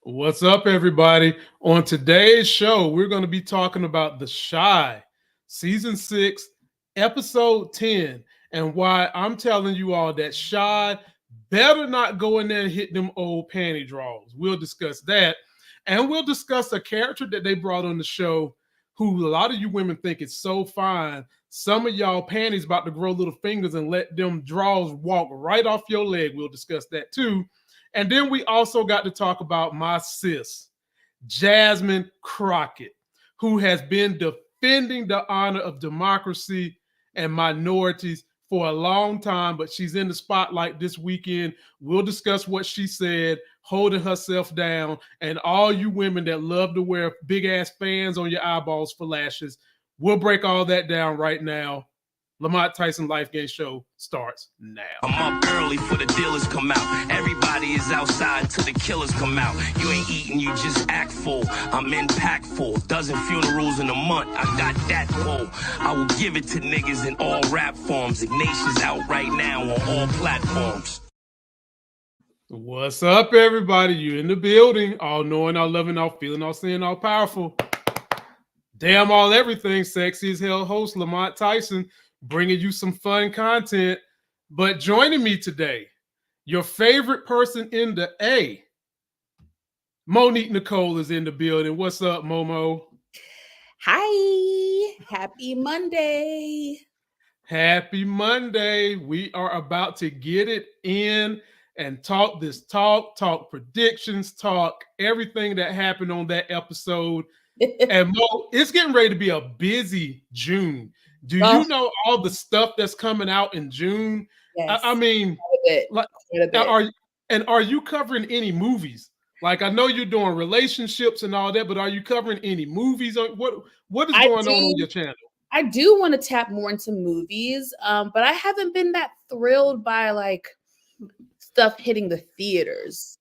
What's up, everybody? On today's show, we're going to be talking about The Shy, Season 6, Episode 10, and why I'm telling you all that Shy better not go in there and hit them old panty draws. We'll discuss that, and we'll discuss a character that they brought on the show who a lot of you women think is so fine. Some of y'all panties about to grow little fingers and let them draws walk right off your leg. We'll discuss that too. And then we also got to talk about my sis, Jasmine Crockett, who has been defending the honor of democracy and minorities for a long time, but she's in the spotlight this weekend. We'll discuss what she said, holding herself down, and all you women that love to wear big ass fans on your eyeballs for lashes. We'll break all that down right now. Lamont Tyson Life Game Show starts now. I'm up early for the dealers come out. Everybody is outside till the killers come out. You ain't eating, you just act full. I'm impactful. Dozen funerals in a month. I got that pull. I will give it to niggas in all rap forms. Ignatius out right now on all platforms. What's up, everybody? You in the building. All knowing, all loving, all feeling, all seeing, all powerful. Damn all everything. Sexy as hell host Lamont Tyson, bringing you some fun content. But joining me today, your favorite person in the A, Monique Nicole is in the building. What's up, Momo? Hi, happy Monday. Happy Monday. We are about to get it in and talk this talk predictions, talk everything that happened on that episode. And Mo, it's getting ready to be a busy June. Do you know all the stuff that's coming out in June? Yes. I mean, like, are you covering any movies? Like, I know you're doing relationships and all that, but are you covering any movies? What is going on your channel? I do want to tap more into movies, but I haven't been that thrilled by like stuff hitting the theaters.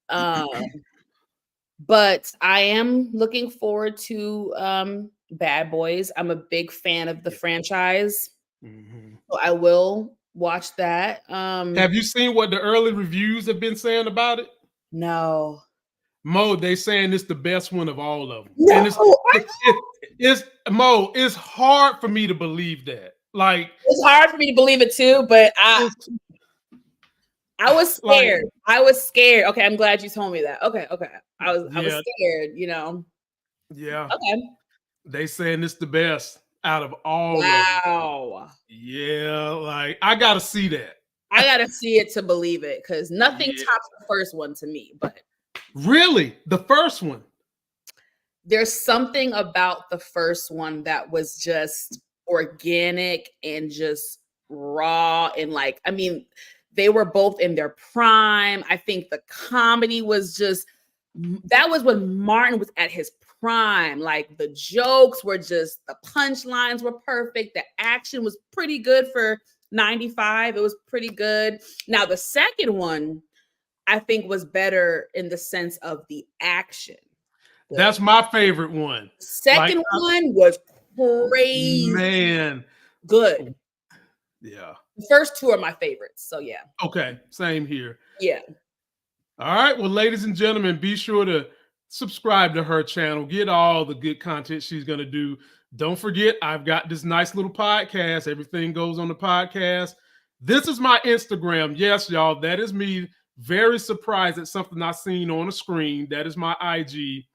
But I am looking forward to Bad Boys. I'm a big fan of the franchise. Mm-hmm. So I will watch that. Have you seen what the early reviews have been saying about it? No. Mo, they saying it's the best one of all of them. No. And it's hard for me to believe that. Like, it's hard for me to believe it too, but I was scared. I was scared. Okay, I'm glad you told me that. Okay. I was scared, you know. Yeah. Okay. They saying it's the best out of all of them. Wow. Yeah, like I gotta see that. I gotta see it to believe it, because nothing tops the first one to me. But really, the first one. There's something about the first one that was just organic and just raw, and like, I mean, they were both in their prime. I think the comedy was that was when Martin was at his prime. Like, the jokes were just, the punchlines were perfect. The action was pretty good for 95. It was pretty good. Now, the second one, I think, was better in the sense of the action. That's my favorite one. Second one was crazy. Man. Good. Yeah. The first two are my favorites. So yeah. Okay. Same here. Yeah. All right. Well, ladies and gentlemen, be sure to subscribe to her channel. Get all the good content she's going to do. Don't forget, I've got this nice little podcast. Everything goes on the podcast. This is my Instagram. Yes, y'all. That is me. Very surprised at something I seen on the screen. That is my IG.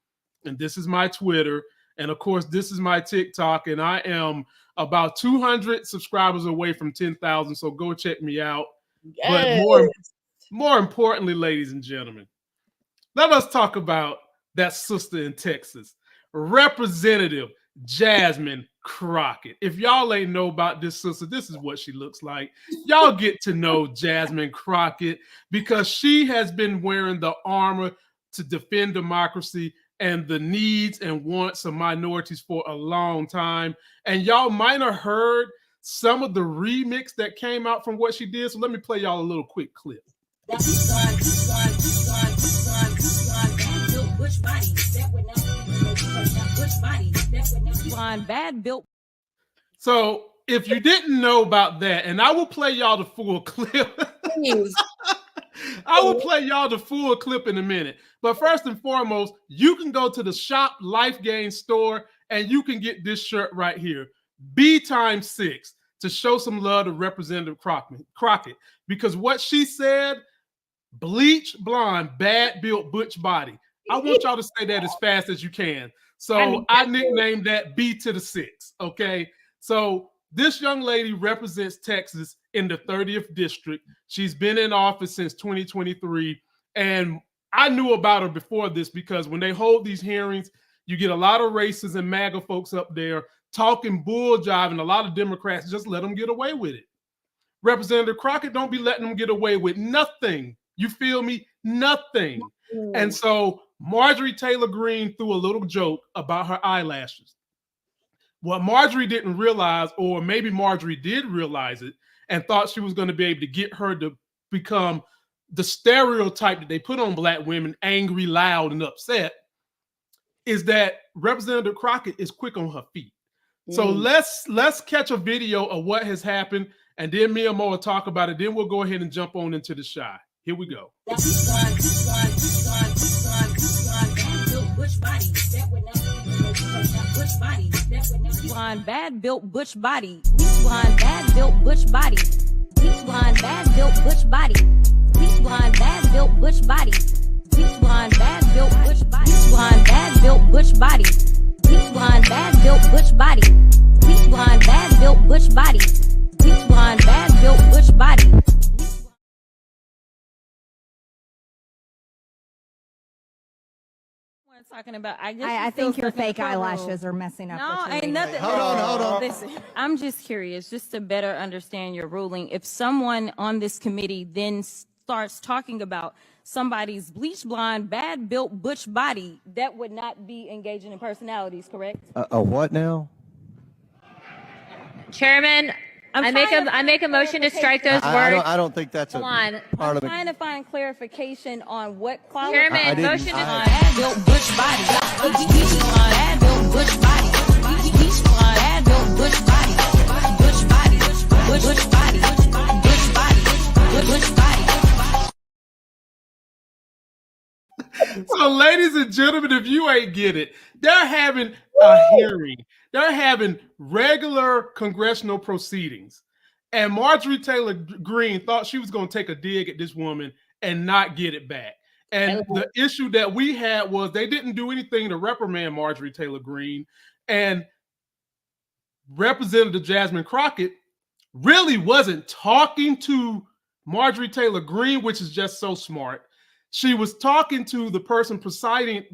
And this is my Twitter. And of course, this is my TikTok. And I am about 200 subscribers away from 10,000. So go check me out. Yes. But more importantly, ladies and gentlemen, let us talk about that sister in Texas, Representative Jasmine Crockett. If y'all ain't know about this sister, this is what she looks like. Y'all get to know Jasmine Crockett because she has been wearing the armor to defend democracy and the needs and wants of minorities for a long time. And y'all might have heard some of the remix that came out from what she did. So let me play y'all a little quick clip. Bad built. So if you didn't know about that, and I will play y'all the full clip. I will play y'all the full clip in a minute. But first and foremost, you can go to the Shop Life Gain store and you can get this shirt right here. B times 6 to show some love to Representative Crockett. Because what she said, bleach blonde, bad built butch body. I want y'all to say that as fast as you can. So I nicknamed that B to the 6. Okay. So this young lady represents Texas in the 30th district. She's been in office since 2023. And I knew about her before this because when they hold these hearings, you get a lot of racists and MAGA folks up there talking bull jive, and a lot of Democrats just let them get away with it. Representative Crockett don't be letting them get away with nothing. You feel me? Nothing. And so Marjorie Taylor Greene threw a little joke about her eyelashes. What Marjorie didn't realize, or maybe Marjorie did realize it and thought she was going to be able to get her to become the stereotype that they put on Black women, angry, loud, and upset, is that Representative Crockett is quick on her feet. So let's catch a video of what has happened, and then me and Mo will talk about it. Then we'll go ahead and jump on into the shy. Here we go. Blonde, bad built butch body. Blonde, bad built butch body. Blonde, bad built butch body. Blonde, bad built butch body. Blonde, bad built butch body. Blonde, bad built butch body. Blonde, bad built butch body. Blonde, bad built butch body. Blonde, bad built butch body. Talking about, I think your fake eyelashes are messing up. No, ain't nothing. Hold on. Listen, I'm just curious, just to better understand your ruling. If someone on this committee then starts talking about somebody's bleach blonde, bad built butch body, that would not be engaging in personalities, correct? A what now? Chairman, I make a motion to strike those words. I don't think that's I'm parliament. trying to find clarification on what quality. Chairman, motion to Bad built butch body. Bad built butch body. Bad built butch body. Butch body. Butch body. Butch body. Butch body. So, ladies and gentlemen, if you ain't get it, they're having a hearing. They're having regular congressional proceedings. And Marjorie Taylor Greene thought she was going to take a dig at this woman and not get it back. And the issue that we had was they didn't do anything to reprimand Marjorie Taylor Greene. And Representative Jasmine Crockett really wasn't talking to Marjorie Taylor Greene, which is just so smart. She was talking to the person presiding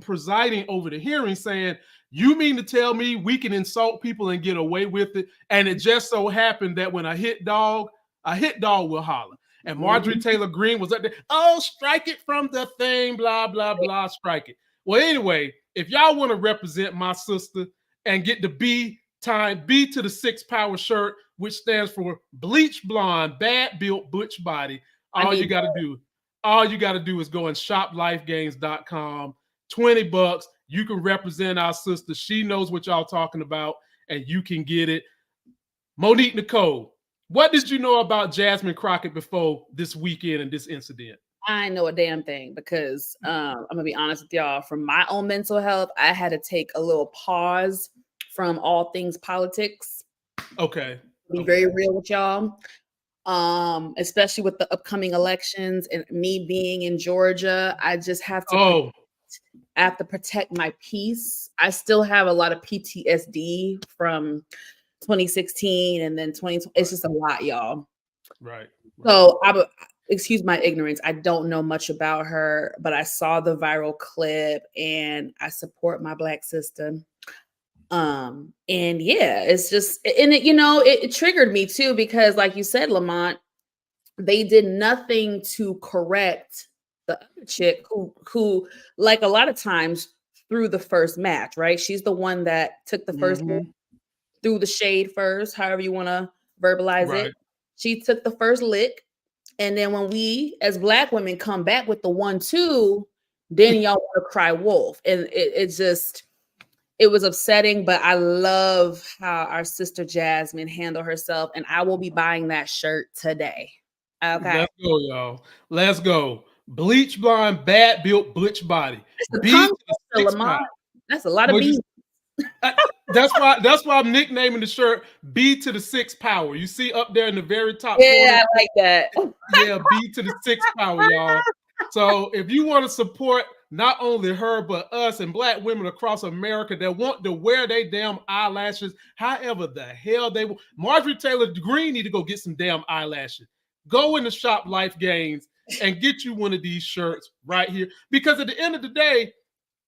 over the hearing, saying, you mean to tell me we can insult people and get away with it? And it just so happened that when a hit dog will holler. And Marjorie Taylor Greene was up there, oh, strike it from the thing, blah, blah, blah, strike it. Well, anyway, if y'all want to represent my sister and get the B to the 6 power shirt, which stands for bleach blonde, bad built butch body, all you got to do is go and shoplifegains.com, $20. You can represent our sister. She knows what y'all talking about, and you can get it. Monique Nicole, what did you know about Jasmine Crockett before this weekend and this incident? I know a damn thing because I'm gonna be honest with y'all. From my own mental health, I had to take a little pause from all things politics. Okay. Be very real with y'all. Especially with the upcoming elections and me being in Georgia, I just have to protect my peace. I still have a lot of PTSD from 2016 and then 2020. It's just a lot, y'all. Right. So excuse my ignorance. I don't know much about her, but I saw the viral clip and I support my Black sister. And yeah, it's just, and it triggered me too, because like you said, Lamont, they did nothing to correct the other chick who like a lot of times threw the first match, right? She's the one that took the first, threw the shade first, however you want to verbalize it. She took the first lick. And then when we as Black women come back with the 1-2, then y'all want to cry wolf. And it was upsetting, but I love how our sister Jasmine handled herself, and I will be buying that shirt today. Okay. Let's go, y'all. Let's go. Bleach blonde, bad built, butch body. That's B a tongue to the twister, 6 Lamont. pound. That's a lot of What'd you beans. That's why I'm nicknaming the shirt B to the 6 power. You see up there in the very top corner? Yeah, I like that. Yeah, B to the 6 power, y'all. So if you want to support not only her but us and black women across America that want to wear their damn eyelashes, however the hell they want, Marjorie Taylor Greene need to go get some damn eyelashes. Go in the shop Life Gains and get you one of these shirts right here. Because at the end of the day,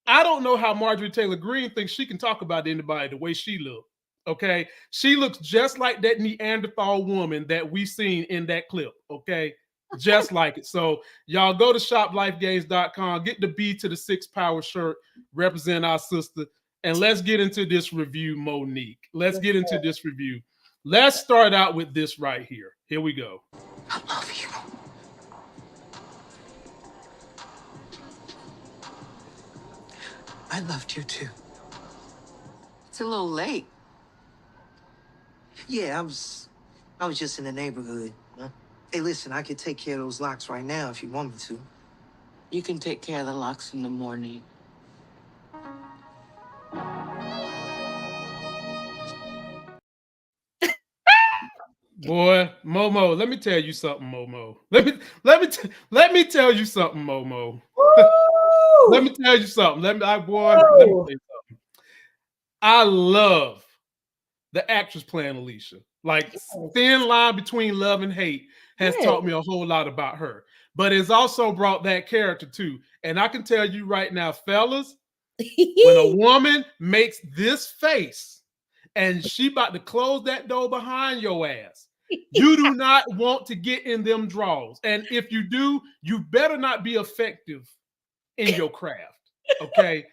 I don't know how Marjorie Taylor Greene thinks she can talk about anybody the way she looks. Okay, she looks just like that Neanderthal woman that we seen in that clip. Okay, just like it. So y'all go to shoplifegains.com, get the B to the 6 power shirt, represent our sister, and let's get into this review, Monique. Let's get into this review. Let's start out with this right here. Here we go. I love you. I loved you too. It's a little late. Yeah, I was just in the neighborhood. Huh? Hey, listen, I could take care of those locks right now if you want me to. You can take care of the locks in the morning. Boy, Momo, let me tell you something, Momo. Let me tell you something, Momo. Let me tell you something. Let me tell you something. I love the actress playing Alicia. Like thin line between love and hate has taught me a whole lot about her. But it's also brought that character too. And I can tell you right now, fellas, when a woman makes this face and she about to close that door behind your ass, you do not want to get in them draws. And if you do, you better not be effective in your craft. Okay.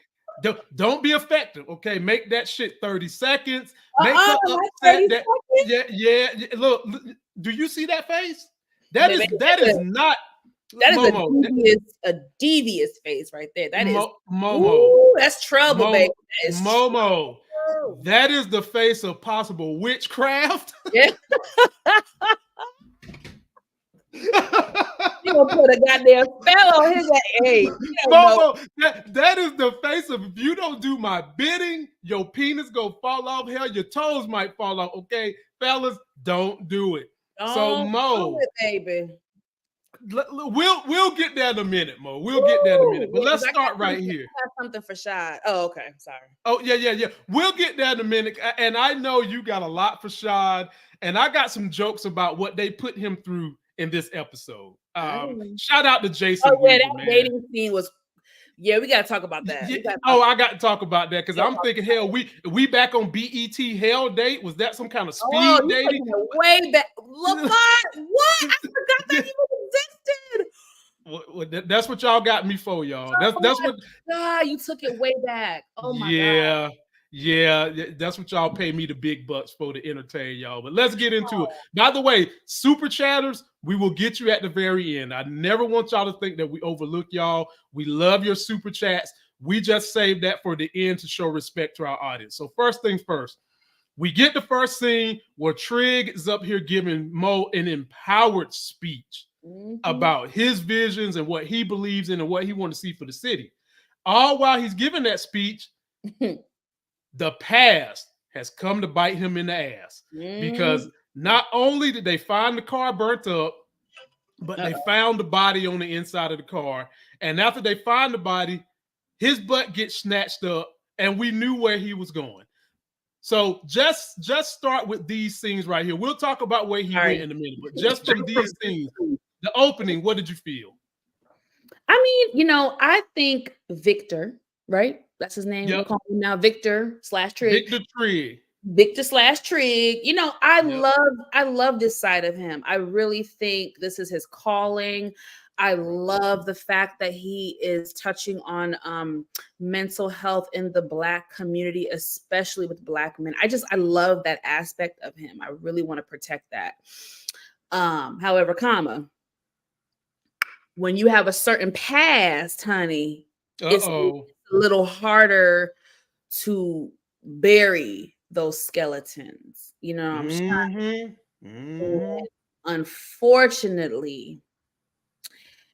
Don't be effective. Okay. Make that shit 30 seconds. Make her upset. Yeah. Look, do you see that face? That is not that Momo. Is a devious face right there. That is Momo. Ooh, that's trouble, Momo, baby. That is Momo. That is the face of possible witchcraft. Yeah. You gonna put a goddamn spell on his hey. Momo, that is the face of if you don't do my bidding, your penis go fall off. Hell, your toes might fall off. Okay, fellas, don't do it. So Mo, baby. We'll get there in a minute, Mo. We'll get there in a minute. But let's start right here. I have something for Shad. Oh, okay. Sorry. Oh, yeah. We'll get there in a minute. And I know you got a lot for Shad. And I got some jokes about what they put him through in this episode. Shout out to Jason. Oh, yeah, that dating scene was. Yeah, we gotta talk about that. I got to talk about that because I'm thinking, hell, we back on BET Hell Date. Was that some kind of speed dating? Way back, Lamont. What? I forgot that even existed. Well, that's what y'all got me for, y'all. That's what. God, you took it way back. Oh my God. Yeah, that's what y'all pay me the big bucks for to entertain y'all. But let's get into it. By the way, super chatters, we will get you at the very end. I never want y'all to think that we overlook y'all. We love your super chats. We just saved that for the end to show respect to our audience. So first things first, we get the first scene where Trig is up here giving Mo an empowered speech about his visions and what he believes in and what he wants to see for the city. All while he's giving that speech, the past has come to bite him in the ass because not only did they find the car burnt up, but they found the body on the inside of the car. And after they find the body, his butt gets snatched up and we knew where he was going. So just start with these scenes right here. We'll talk about where he went in a minute, but just from these scenes, the opening, what did you feel? I mean, I think Victor, right? That's his name. We'll call him now Victor / Trig. Victor Trig. Victor / Trig. I love this side of him. I really think this is his calling. I love the fact that he is touching on mental health in the Black community, especially with Black men. I love that aspect of him. I really want to protect that. However, when you have a certain past, honey, it's a little harder to bury those skeletons. You know what I'm saying? unfortunately,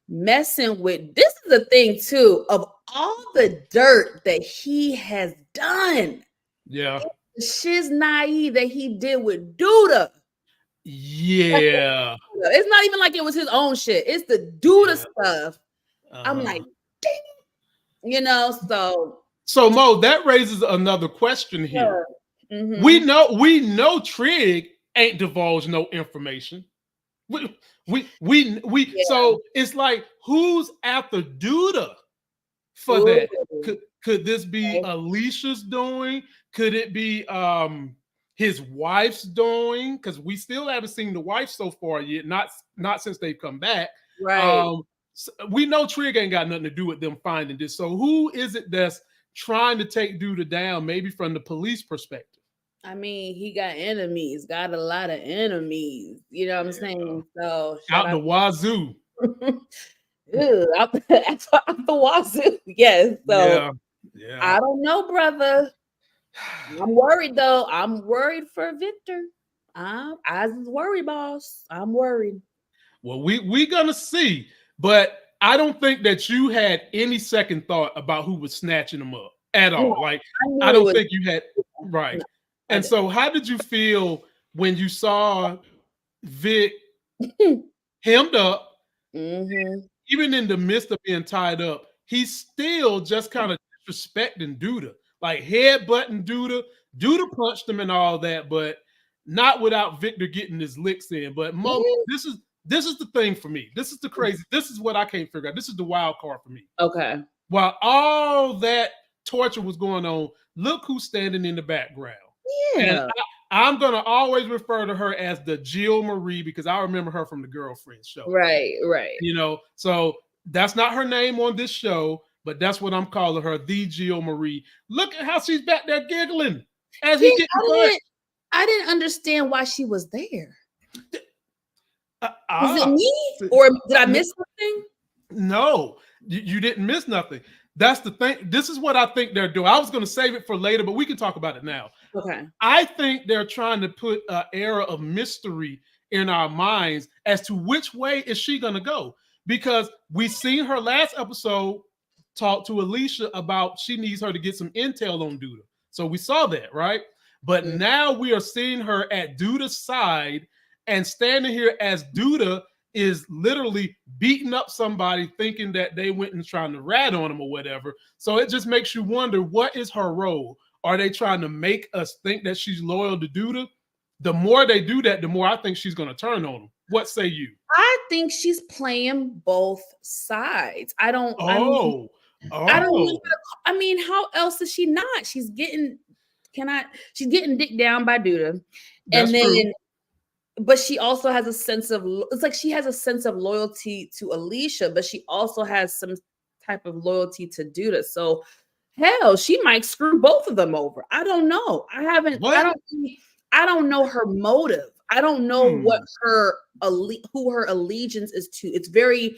messing with this is the thing too, of all the dirt that he has done. Yeah. The shiz naive that he did with Duda. Yeah. It's not even like it was his own shit. It's the Duda stuff. I'm like, dang it. You know, so Mo, that raises another question here. Mm-hmm. We know Trig ain't divulged no information. So it's like, who's after Duda for that? Could this be Alicia's doing? Could it be his wife's doing? Because we still haven't seen the wife so far yet. Not since they've come back. Right. So we know Trig ain't got nothing to do with them finding this. So who is it that's trying to take Duda down? Maybe from the police perspective. I mean, he got enemies. Got a lot of enemies. You know what I'm saying? So out the wazoo. Out the wazoo. Yes. So yeah. I don't know, brother. I'm worried though. I'm worried for Victor. I was worried, boss. I'm worried. Well, we gonna see, but I don't think that you had any second thought about who was snatching them up at all. No, like I don't think you had right. No, and so, how did you feel when you saw Vic hemmed up? Mm-hmm. Even in the midst of being tied up, he's still just kind of disrespecting Duda, like headbutting Duda. Duda punched him and all that, but not without Victor getting his licks in. But Mo, this is the thing for me. This is the crazy. This is what I can't figure out. This is the wild card for me. Okay. While all that torture was going on, look who's standing in the background. Yeah. And I'm going to always refer to her as the Jill Marie because I remember her from the Girlfriends show. Right. You know, so that's not her name on this show, but that's what I'm calling her, the Jill Marie. Look at how she's back there giggling as he gets I didn't understand why she was there. Was it me? Or did I miss something? No, you didn't miss nothing. That's the thing. This is what I think they're doing. I was going to save it for later, but we can talk about it now. Okay. I think they're trying to put an era of mystery in our minds as to which way is she going to go. Because we seen her last episode talk to Alicia about she needs her to get some intel on Duda. So we saw that, right? But now we are seeing her at Duda's side and standing here as Duda is literally beating up somebody thinking that they went and trying to rat on him or whatever. So it just makes you wonder, what is her role? Are they trying to make us think that she's loyal to Duda? The more they do that, the more I think she's going to turn on him. What say you? I think she's playing both sides. I don't. Oh. I mean, how else is she not? She's getting. She's getting dicked down by Duda, That's and then. True. But she also has a sense of, it's like she has a sense of loyalty to Alicia, but she also has some type of loyalty to Duda. So hell, she might screw both of them over. I don't know. I don't know her motive. I don't know what who her allegiance is to. It's very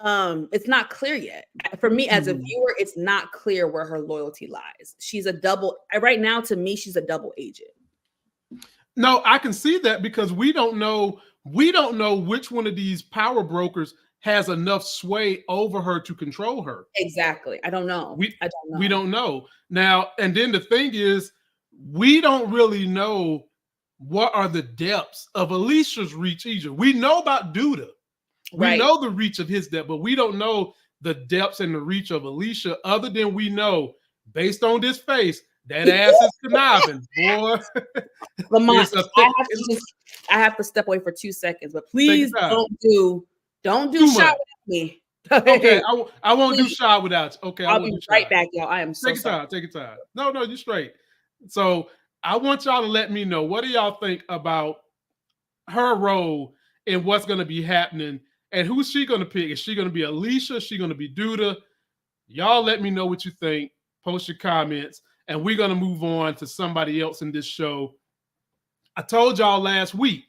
it's not clear yet. For me as a viewer, it's not clear where her loyalty lies. She's a double, right now to me, she's a double agent. No, I can see that because we don't know which one of these power brokers has enough sway over her to control her. Exactly. I don't know. We don't know. Now, and then the thing is, we don't really know what are the depths of Alicia's reach either. We know about Duda. We know the reach of his depth, but we don't know the depths and the reach of Alicia, other than we know, based on this face, that ass is conniving, boy. Lamont, I have to step away for 2 seconds, but please don't do shot with me. Okay, I won't do shot without you. Okay, I'll be right back, y'all. I am so sorry. Take your time. No, you're straight. So I want y'all to let me know, what do y'all think about her role and what's going to be happening, and who's she going to pick? Is she going to be Alicia? Is she going to be Duda? Y'all let me know what you think. Post your comments. And we're going to move on to somebody else in this show. I told y'all last week,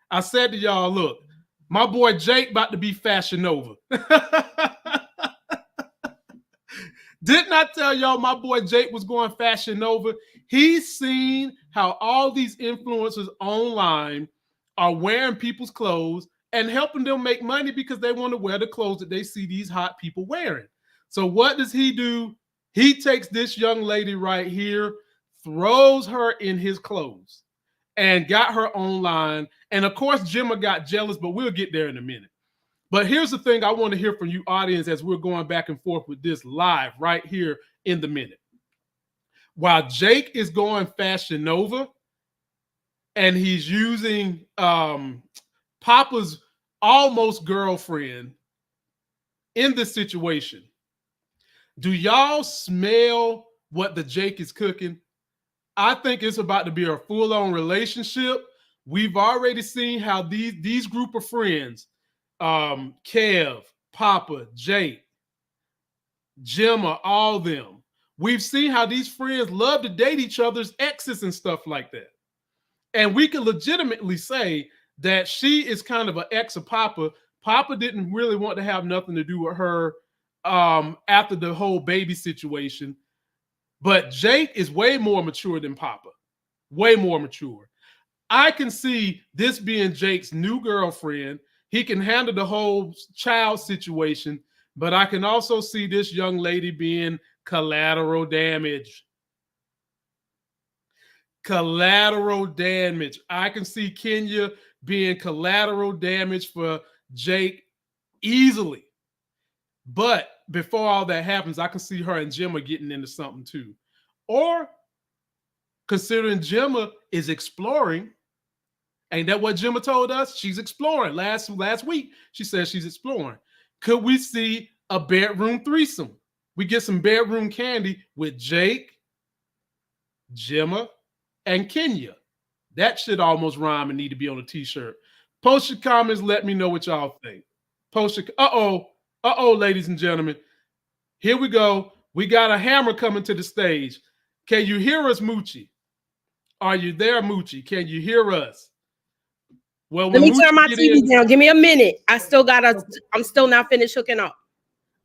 I said to y'all, look, my boy Jake about to be Fashion Nova. Didn't I tell y'all my boy Jake was going Fashion Nova? He's seen how all these influencers online are wearing people's clothes and helping them make money because they want to wear the clothes that they see these hot people wearing. So what does he do? He takes this young lady right here, throws her in his clothes, and got her online. And of course, Gemma got jealous, but we'll get there in a minute. But here's the thing I want to hear from you, audience, as we're going back and forth with this live right here in the minute. While Jake is going Fashion Nova and he's using Papa's almost girlfriend in this situation, do y'all smell what the Jake is cooking? I think it's about to be a full-on relationship. We've already seen how these group of friends, Kev, Papa, Jake, Gemma, all them, we've seen how these friends love to date each other's exes and stuff like that. And we can legitimately say that she is kind of an ex of Papa. Papa didn't really want to have nothing to do with her after the whole baby situation. But Jake is way more mature than Papa. Way more mature. I can see this being Jake's new girlfriend. He can handle the whole child situation, but I can also see this young lady being collateral damage. Collateral damage. I can see Kenya being collateral damage for Jake easily. But before all that happens, I can see her and Gemma getting into something too. Or considering Gemma is exploring, ain't that what Gemma told us? She's exploring. Last week, she said she's exploring. Could we see a bedroom threesome? We get some bedroom candy with Jake, Gemma, and Kenya. That should almost rhyme and need to be on a t-shirt. Post your comments. Let me know what y'all think. Post your, ladies and gentlemen. Here we go. We got a hammer coming to the stage. Can you hear us, Moochie? Are you there, Moochie? Can you hear us? Well, let me turn my TV down. Give me a minute. I'm still not finished hooking up.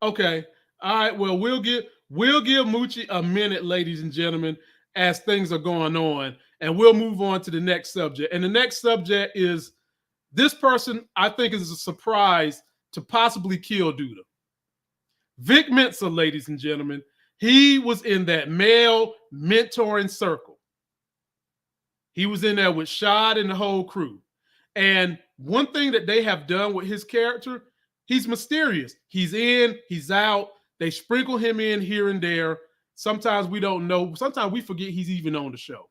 Okay. All right. Well, we'll give Moochie a minute, ladies and gentlemen, as things are going on, and we'll move on to the next subject. And the next subject is this person I think is a surprise to possibly kill Duda. Vic Mensa, ladies and gentlemen, he was in that male mentoring circle. He was in there with Shad and the whole crew. And one thing that they have done with his character, he's mysterious. He's in, he's out. They sprinkle him in here and there. Sometimes we don't know. Sometimes we forget he's even on the show.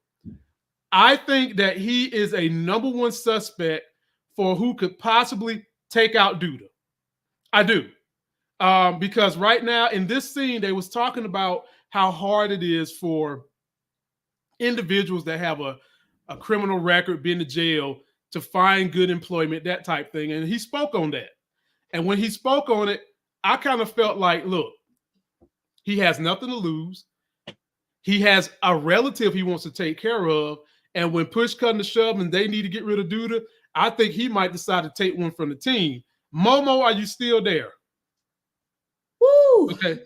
I think that he is a number one suspect for who could possibly take out Duda. I do. Because right now in this scene, they was talking about how hard it is for individuals that have a criminal record, been to jail, to find good employment, that type thing. And he spoke on that. And when he spoke on it, I kind of felt like, look, he has nothing to lose. He has a relative he wants to take care of. And when push comes to shove and they need to get rid of Duda, I think he might decide to take one from the team. Momo, are you still there? Woo. Okay,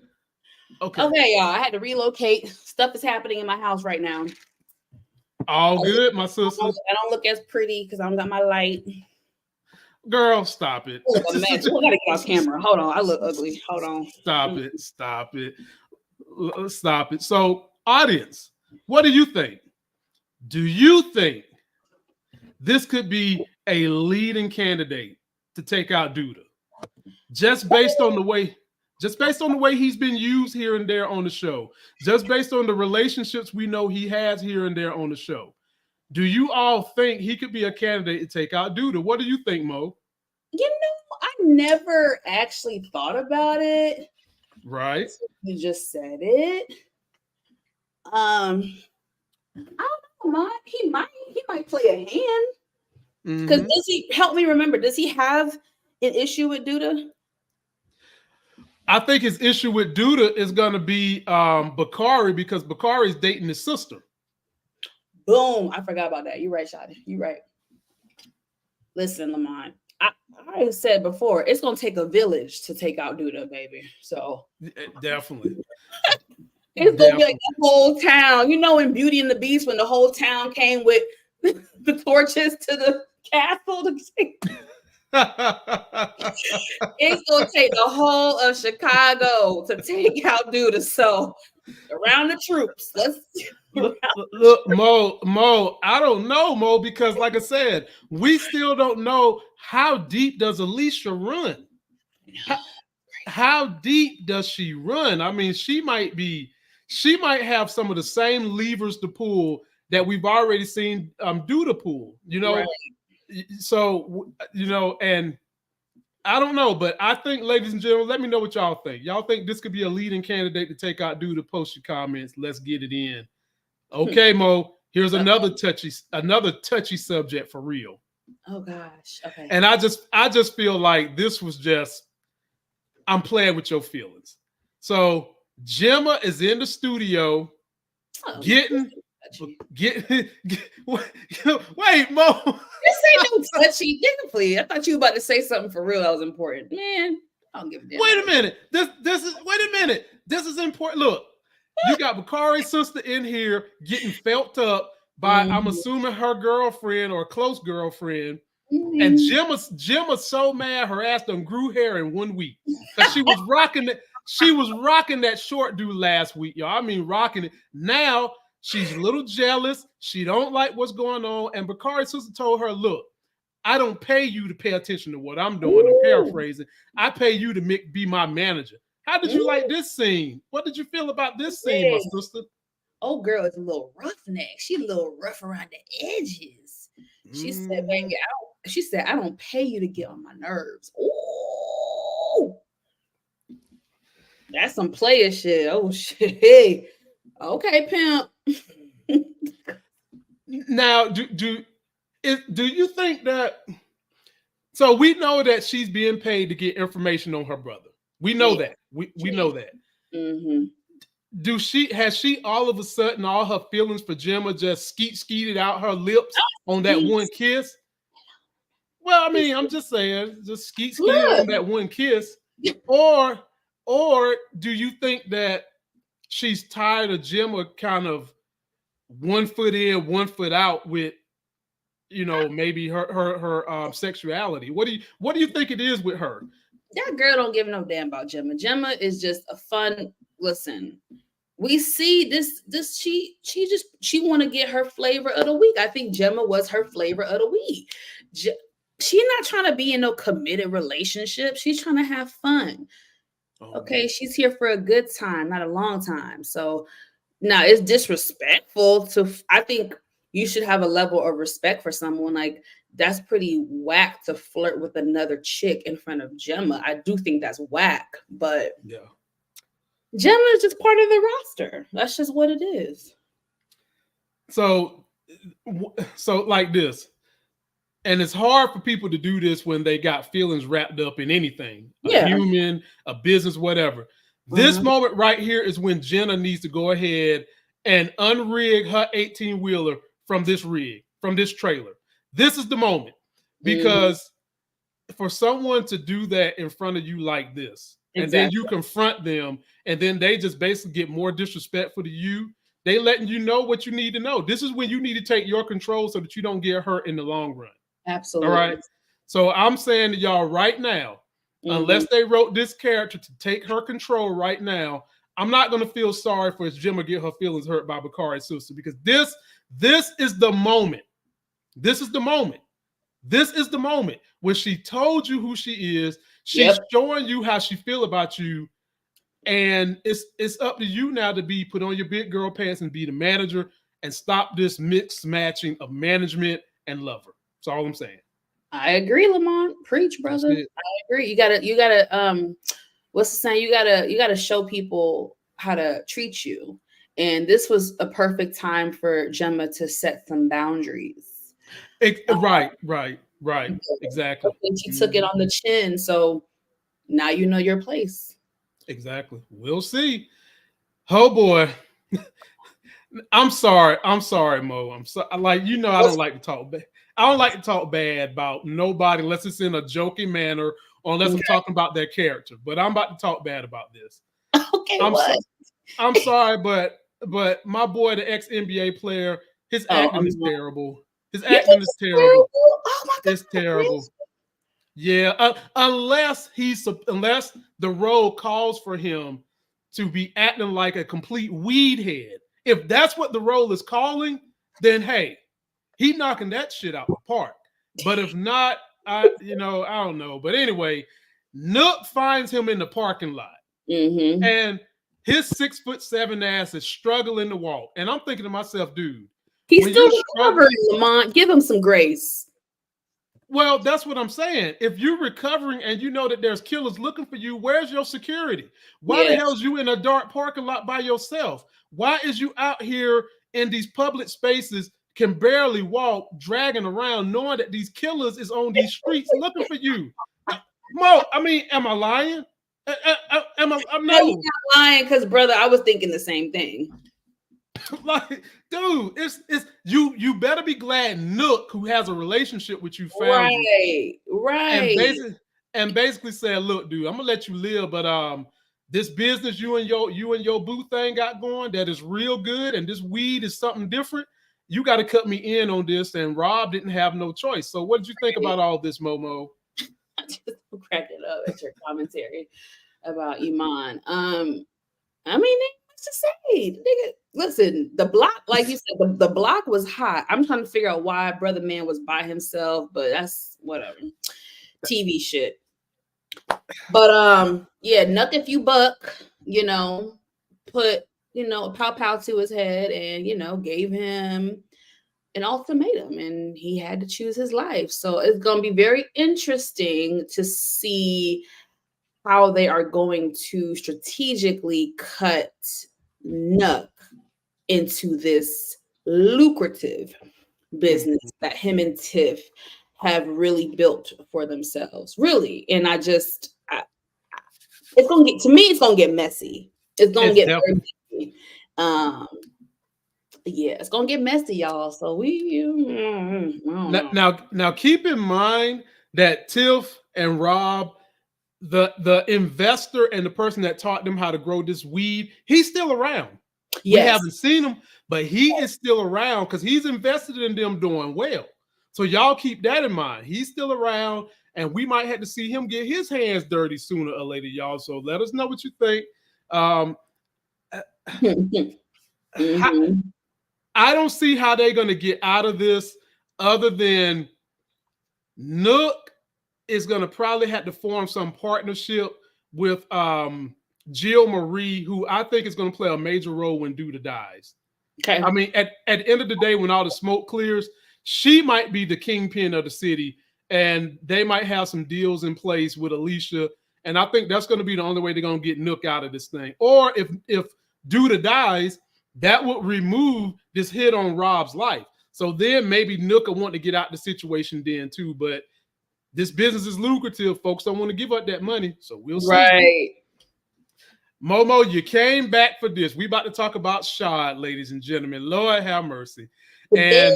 y'all. I had to relocate. Stuff is happening in my house right now. All good, my sister. I don't look as pretty because I don't got my light. Girl, stop it. I gotta get off camera. Hold on. I look ugly. Hold on. Stop it. Stop it. So, audience, what do you think? Do you think this could be a leading candidate to take out Duda? Just based on the way he's been used here and there on the show, just based on the relationships we know he has here and there on the show. Do you all think he could be a candidate to take out Duda? What do you think, Mo? You know, I never actually thought about it. Right. You just said it. I don't know, he might play a hand. Because does he help me remember? Does he have an issue with Duda? I think his issue with Duda is going to be Bakari, because Bakari is dating his sister. Boom. I forgot about that. You're right, Shadi. You're right. Listen, Lamont. I said before, it's going to take a village to take out Duda, baby. So definitely. It's going to be like the whole town. You know, in Beauty and the Beast, when the whole town came with the torches to the castle to take. It's gonna take the whole of Chicago to take out Duda. So around the troops. Let's look, Mo, I don't know, Mo, because like I said, we still don't know how deep does Alicia run. How deep does she run? I mean, she might have some of the same levers to pull that we've already seen Duda pull, you know. Right. So, you know, and I don't know, but I think, ladies and gentlemen, let me know what y'all think. Y'all think this could be a leading candidate to take out Duda? Post your comments. Let's get it in. Okay, Mo. Here's another touchy subject for real. Oh gosh. Okay. And I just feel like this was just, I'm playing with your feelings. So Gemma is in the studio getting wait, Mo. This ain't no touchy. Please. I thought you were about to say something for real that was important. Man, I don't give a damn. Wait a minute. This is important. Look, you got Bakari's sister in here getting felt up by, I'm assuming, her girlfriend or a close girlfriend. And Gemma's so mad her ass done grew hair in 1 week. Because she was rocking that short dude last week, y'all. I mean, rocking it. Now she's a little jealous. She don't like what's going on. And Bakari's sister told her, look, I don't pay you to pay attention to what I'm doing. I'm paraphrasing. I pay you to be my manager. How did you like this scene? What did you feel about this scene, my sister? Oh, girl, it's a little roughneck. She's a little rough around the edges. She said, baby, I don't pay you to get on my nerves. Oh, that's some player shit. Oh, shit. Okay, pimp. Now, do you think that? So we know that she's being paid to get information on her brother. We know that. We know that. Mm-hmm. Has she all of a sudden, all her feelings for Gemma just skeeted out her lips on that one kiss? Well, I mean, I'm just saying, just skeet on that one kiss. Or do you think that she's tired of Gemma kind of 1 foot in, 1 foot out with, you know, maybe her sexuality? What do you think it is with her? That girl don't give no damn about Gemma. Gemma is just a fun. Listen, we see this. She want to get her flavor of the week. I think Gemma was her flavor of the week. She's not trying to be in no committed relationship. She's trying to have fun. Okay, she's here for a good time, not a long time. So now it's disrespectful to. I think you should have a level of respect for someone. Like, that's pretty whack to flirt with another chick in front of Gemma. I do think that's whack, but yeah, Gemma is just part of the roster. That's just what it is. So like this, and it's hard for people to do this when they got feelings wrapped up in anything, a human, a business, whatever. This moment right here is when Jenna needs to go ahead and unrig her 18-wheeler from this rig, from this trailer. This is the moment, because for someone to do that in front of you like this, and then you confront them, and then they just basically get more disrespectful to you, they letting you know what you need to know. This is when you need to take your control so that you don't get hurt in the long run. Absolutely. All right. So I'm saying to y'all right now, unless they wrote this character to take her control right now, I'm not going to feel sorry for Gemma get her feelings hurt by Bakari's sister, because this is the moment. This is the moment. This is the moment when she told you who she is. She's showing you how she feel about you. And it's up to you now to be put on your big girl pants and be the manager and stop this mixed matching of management and lover. That's all I'm saying. I agree, Lamont. Preach, brother. I agree. You gotta what's the saying? You gotta show people how to treat you. And this was a perfect time for Gemma to set some boundaries. Right. Exactly. And she took it on the chin. So now you know your place. Exactly. We'll see. Oh boy. I'm sorry, Mo. I'm sorry. Like, you know, I don't like to talk bad. I don't like to talk bad about nobody unless it's in a joking manner or unless I'm talking about their character. But I'm about to talk bad about this. Okay, I'm sorry, but my boy, the ex-NBA player, his acting is terrible. His acting is terrible. Oh my It's terrible. Yeah, unless the role calls for him to be acting like a complete weed head. If that's what the role is calling, then hey, he knocking that shit out the park. But if not, I don't know. But anyway, Nook finds him in the parking lot, and his 6'7" ass is struggling to walk. And I'm thinking to myself, dude, he's still recovering, Lamont. Give him some grace. Well, that's what I'm saying. If you're recovering and you know that there's killers looking for you, where's your security? Why the hell is you in a dark parking lot by yourself? Why is you out here in these public spaces, can barely walk, dragging around, knowing that these killers is on these streets looking for you? Mo, I mean, am I lying? I'm no, you're not lying, because brother, I was thinking the same thing. Like, dude, it's you better be glad Nook, who has a relationship with you, found you. Right. And basically said, look, dude, I'm gonna let you live, but this business you and your boo thing got going, that is real good, and this weed is something different. You got to cut me in on this. And Rob didn't have no choice. So what did you think about all this, Momo? I just cracking up at your commentary about Iman. I mean, what's to say? Nigga, listen, the block, like you said, the block was hot. I'm trying to figure out why Brother Man was by himself, but that's whatever. TV shit. But yeah, Nuck if you buck, put, pow pow to his head and, gave him an ultimatum, and he had to choose his life. So it's going to be very interesting to see how they are going to strategically cut Nuck into this lucrative business that him and Tiff have really built for themselves. Really. And it's going to get, to me, it's going to get messy. It's going to get very messy. Yeah, it's gonna get messy, y'all. So now keep in mind that Tiff and Rob, the investor and the person that taught them how to grow this weed, he's still around. Yes. We haven't seen him, but he is still around because he's invested in them doing well. So y'all keep that in mind. He's still around, and we might have to see him get his hands dirty sooner or later, y'all. So let us know what you think. I don't see how they're going to get out of this other than Nook is going to probably have to form some partnership with Jill Marie, who I think is going to play a major role when Duda dies. Okay. I mean, at the end of the day, when all the smoke clears, she might be the kingpin of the city, and they might have some deals in place with Alicia. And I think that's going to be the only way they're going to get Nook out of this thing. Or if Duda dies, that would remove this hit on Rob's life. So then maybe Nook will want to get out the situation then too. But this business is lucrative. Folks don't want to give up that money. So we'll see. Right. Momo, you came back for this. We about to talk about Shad, ladies and gentlemen. Lord have mercy. And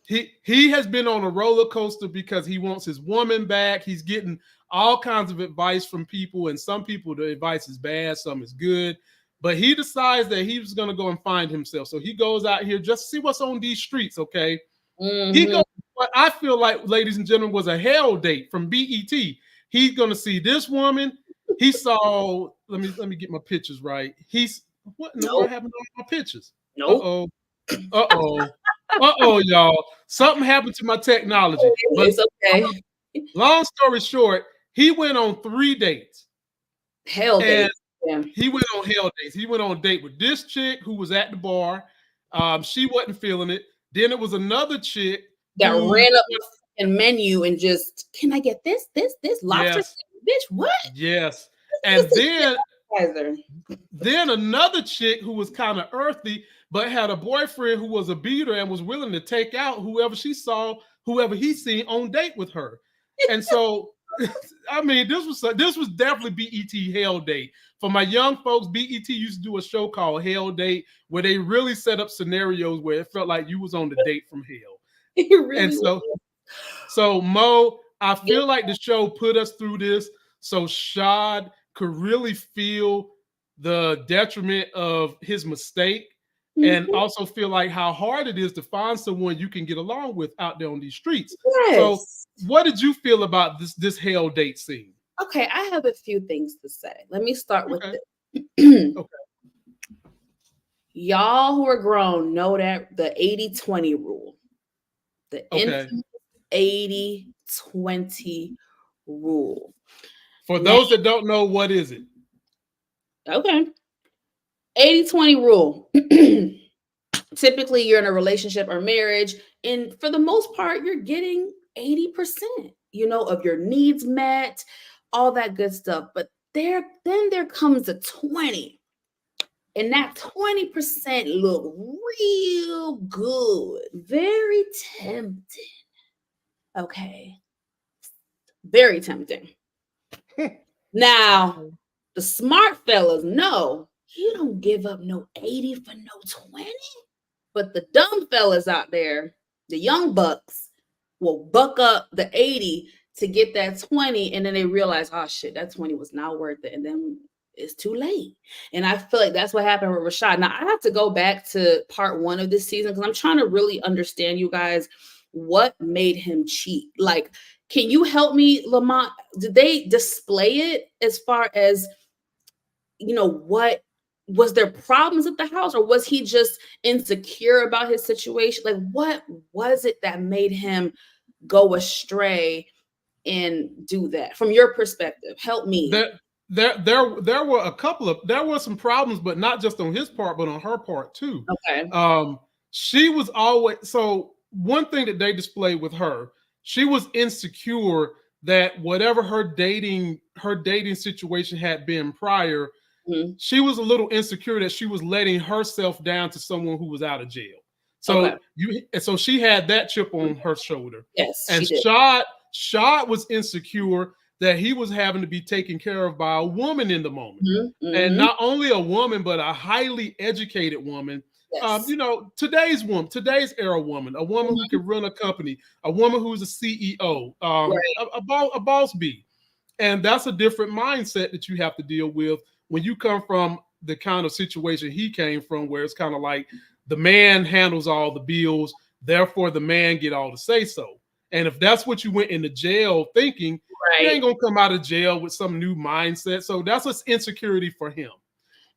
he has been on a roller coaster because he wants his woman back. He's getting all kinds of advice from people. And some people, the advice is bad. Some is good. But he decides that he was going to go and find himself. So he goes out here just to see what's on these streets, okay? He goes what I feel like, ladies and gentlemen, was a hell date from BET. He's going to see this woman. He saw, let me get my pictures right. What in the world happened to my pictures? Nope. Uh-oh, y'all. Something happened to my technology. But it's okay. Long story short, he went on 3 dates. Hell dates. Yeah. He went on hell dates. He went on a date with this chick who was at the bar. She wasn't feeling it. Then it was another chick that ran up the menu and just, can I get this lobster? Yes. Bitch, what? Yes. And then another chick who was kind of earthy, but had a boyfriend who was a beater and was willing to take out whoever he seen on date with her. And so, I mean, this was definitely BET Hell Date. For my young folks, BET used to do a show called Hell Date where they really set up scenarios where it felt like you was on the date from hell. Really and so Mo, I feel like the show put us through this so Shad could really feel the detriment of his mistake and also feel like how hard it is to find someone you can get along with out there on these streets. Yes. So what did you feel about this hell date scene? Okay, I have a few things to say. Let me start with Okay. this. Okay. Y'all who are grown know that the 80-20 rule. The Okay. 80-20 rule. For those that don't know, what is it? Okay. 80-20 rule. Typically, you're in a relationship or marriage, and for the most part, you're getting 80%, of your needs met, all that good stuff. But then there comes a 20. And that 20% look real good. Very tempting. Okay. Very tempting. Now, the smart fellas know you don't give up no 80 for no 20. But the dumb fellas out there, the young bucks, will buck up the 80 to get that 20. And then they realize, oh shit, that 20 was not worth it. And then it's too late. And I feel like that's what happened with Rashad. Now, I have to go back to part 1 of this season because I'm trying to really understand, you guys, what made him cheat. Like, can you help me, Lamont? Did they display it as far as, what was there problems at the house, or was he just insecure about his situation? Like, what was it that made him go astray and do that? From your perspective, help me. There were some problems, but not just on his part, but on her part too. Okay. She was always, so one thing that they displayed with her, she was insecure that whatever her dating situation had been prior, she was a little insecure that she was letting herself down to someone who was out of jail. So so she had that chip on her shoulder. Yes. And Shad was insecure that he was having to be taken care of by a woman in the moment. And not only a woman, but a highly educated woman. Yes. Today's era woman, a woman who can run a company, a woman who's a CEO, a boss bee. And that's a different mindset that you have to deal with when you come from the kind of situation he came from, where it's kind of like the man handles all the bills, therefore the man get all the say so. And if that's what you went into jail thinking, you ain't gonna come out of jail with some new mindset. So that's what's insecurity for him.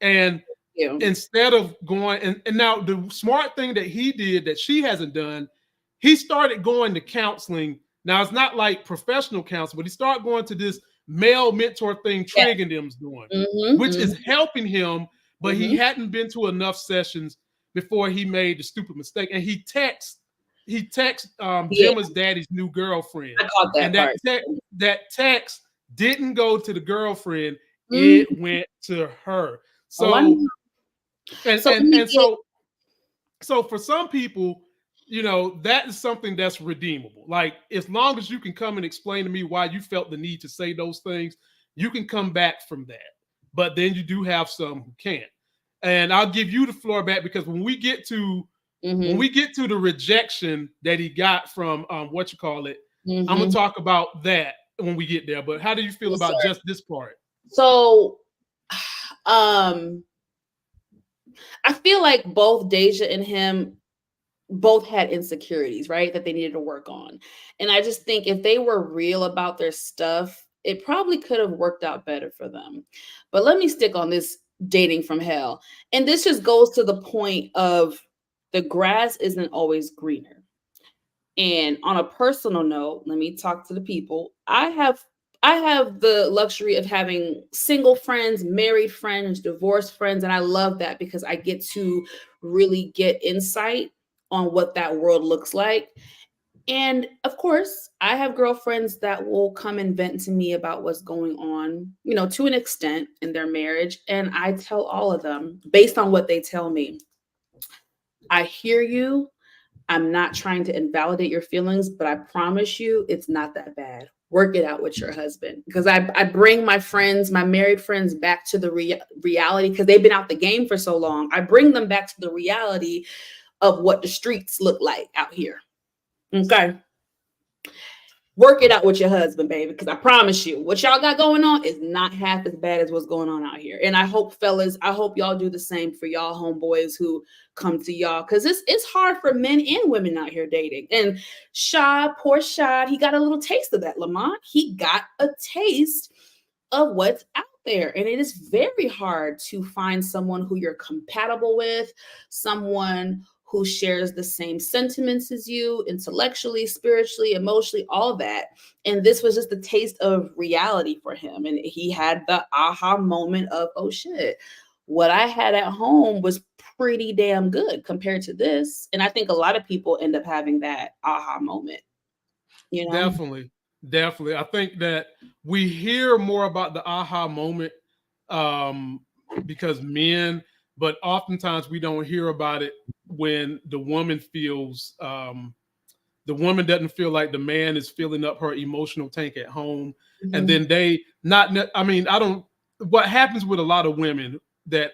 And instead of going, and now the smart thing that he did that she hasn't done, he started going to counseling. Now it's not like professional counseling, but he started going to this male mentor thing Trig and them's doing, which is helping him, but he hadn't been to enough sessions before he made the stupid mistake. And he texts Gemma's daddy's new girlfriend. I caught that and part. that text didn't go to the girlfriend, it went to her. So so for some people, that is something that's redeemable. Like, as long as you can come and explain to me why you felt the need to say those things, you can come back from that. But then you do have some who can't. And I'll give you the floor back, because when we get to the rejection that he got from I'm gonna talk about that when we get there. But how do you feel about just this part? So I feel like both Deja and him both had insecurities, right? That they needed to work on. And I just think if they were real about their stuff, it probably could have worked out better for them. But let me stick on this dating from hell. And this just goes to the point of the grass isn't always greener. And on a personal note, let me talk to the people. I have the luxury of having single friends, married friends, divorced friends, and I love that because I get to really get insight on what that world looks like. And of course, I have girlfriends that will come and vent to me about what's going on, to an extent in their marriage. And I tell all of them, based on what they tell me, I hear you. I'm not trying to invalidate your feelings, but I promise you it's not that bad. Work it out with your husband. Because I bring my friends, my married friends, back to the reality, because they've been out the game for so long. I bring them back to the reality of what the streets look like out here. Okay. Work it out with your husband, baby, because I promise you, what y'all got going on is not half as bad as what's going on out here. And I hope, fellas, I hope y'all do the same for y'all homeboys who come to y'all, because it's hard for men and women out here dating. And poor Shad, he got a little taste of that, Lamont. He got a taste of what's out there. And it is very hard to find someone who you're compatible with, someone who shares the same sentiments as you, intellectually, spiritually, emotionally, all that. And this was just a taste of reality for him. And he had the aha moment of, oh shit, what I had at home was pretty damn good compared to this. And I think a lot of people end up having that aha moment. You know? Definitely. I think that we hear more about the aha moment because men, but oftentimes we don't hear about it when the woman feels the woman doesn't feel like the man is filling up her emotional tank at home. Mm-hmm. And then what happens with a lot of women that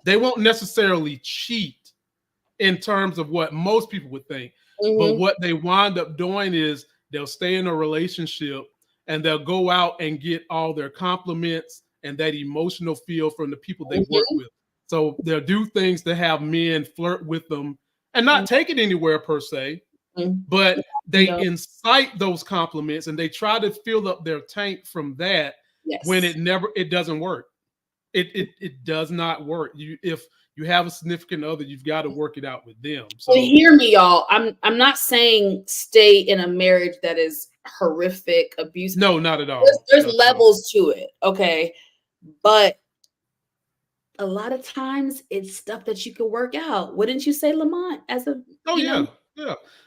they won't necessarily cheat in terms of what most people would think. Mm-hmm. But what they wind up doing is they'll stay in a relationship and they'll go out and get all their compliments and that emotional feel from the people they work with. So they'll do things to have men flirt with them and not take it anywhere per se, but they incite those compliments and they try to fill up their tank from that when it doesn't work. It does not work. If you have a significant other, you've got to work it out with them. So hear me, y'all. I'm not saying stay in a marriage that is horrific, abusive. No, not at all. There's levels to it, okay? But a lot of times it's stuff that you can work out. Wouldn't you say, Lamont? Yeah.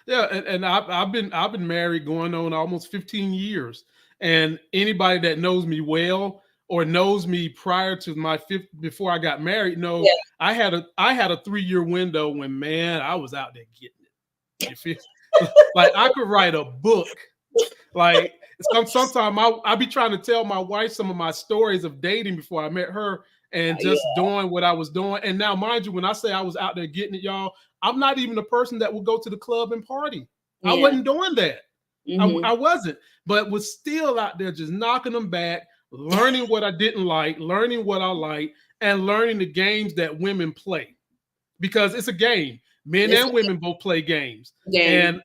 And I've been married going on almost 15 years. And anybody that knows me well or knows me prior to before I got married, I had a 3-year window when, man, I was out there getting it. You feel like I could write a book. Like sometimes I'll be trying to tell my wife some of my stories of dating before I met her and just doing what I was doing. And now, mind you, when I say I was out there getting it, y'all, I'm not even a person that would go to the club and party. Yeah. I wasn't doing that. Mm-hmm. I wasn't, but was still out there just knocking them back, learning what I didn't like, learning what I like, and learning the games that women play. Because it's a game. Men and women both play games. And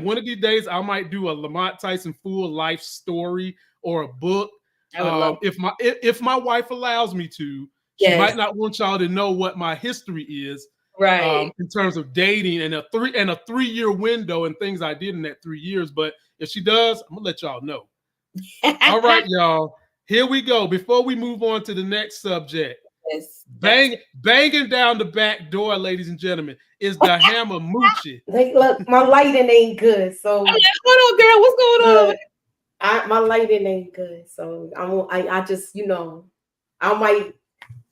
one of these days, I might do a Lamont Tyson full life story or a book. If my wife allows me to. She might not want y'all to know what my history is, right? In terms of dating and a 3-year window and things I did in that 3 years. But if she does, I'm gonna let y'all know. All right, y'all. Here we go. Before we move on to the next subject, banging down the back door, ladies and gentlemen, is the Hammer Moochie. Hey, look, my lighting ain't good, so hold on, girl. What's going on? My lighting ain't good, so I just I might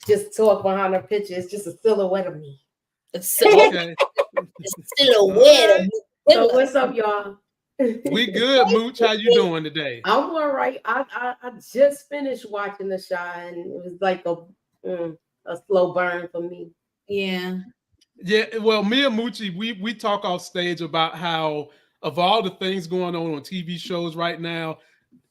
just talk behind her picture. It's just a silhouette of me. Okay. Silhouette of me. So what's up, y'all? We good, Mooch. How you doing today? I'm all right. I just finished watching the show, and it was like a slow burn for me. Yeah. Well, me and Moochie, we talk off stage about how of all the things going on TV shows right now,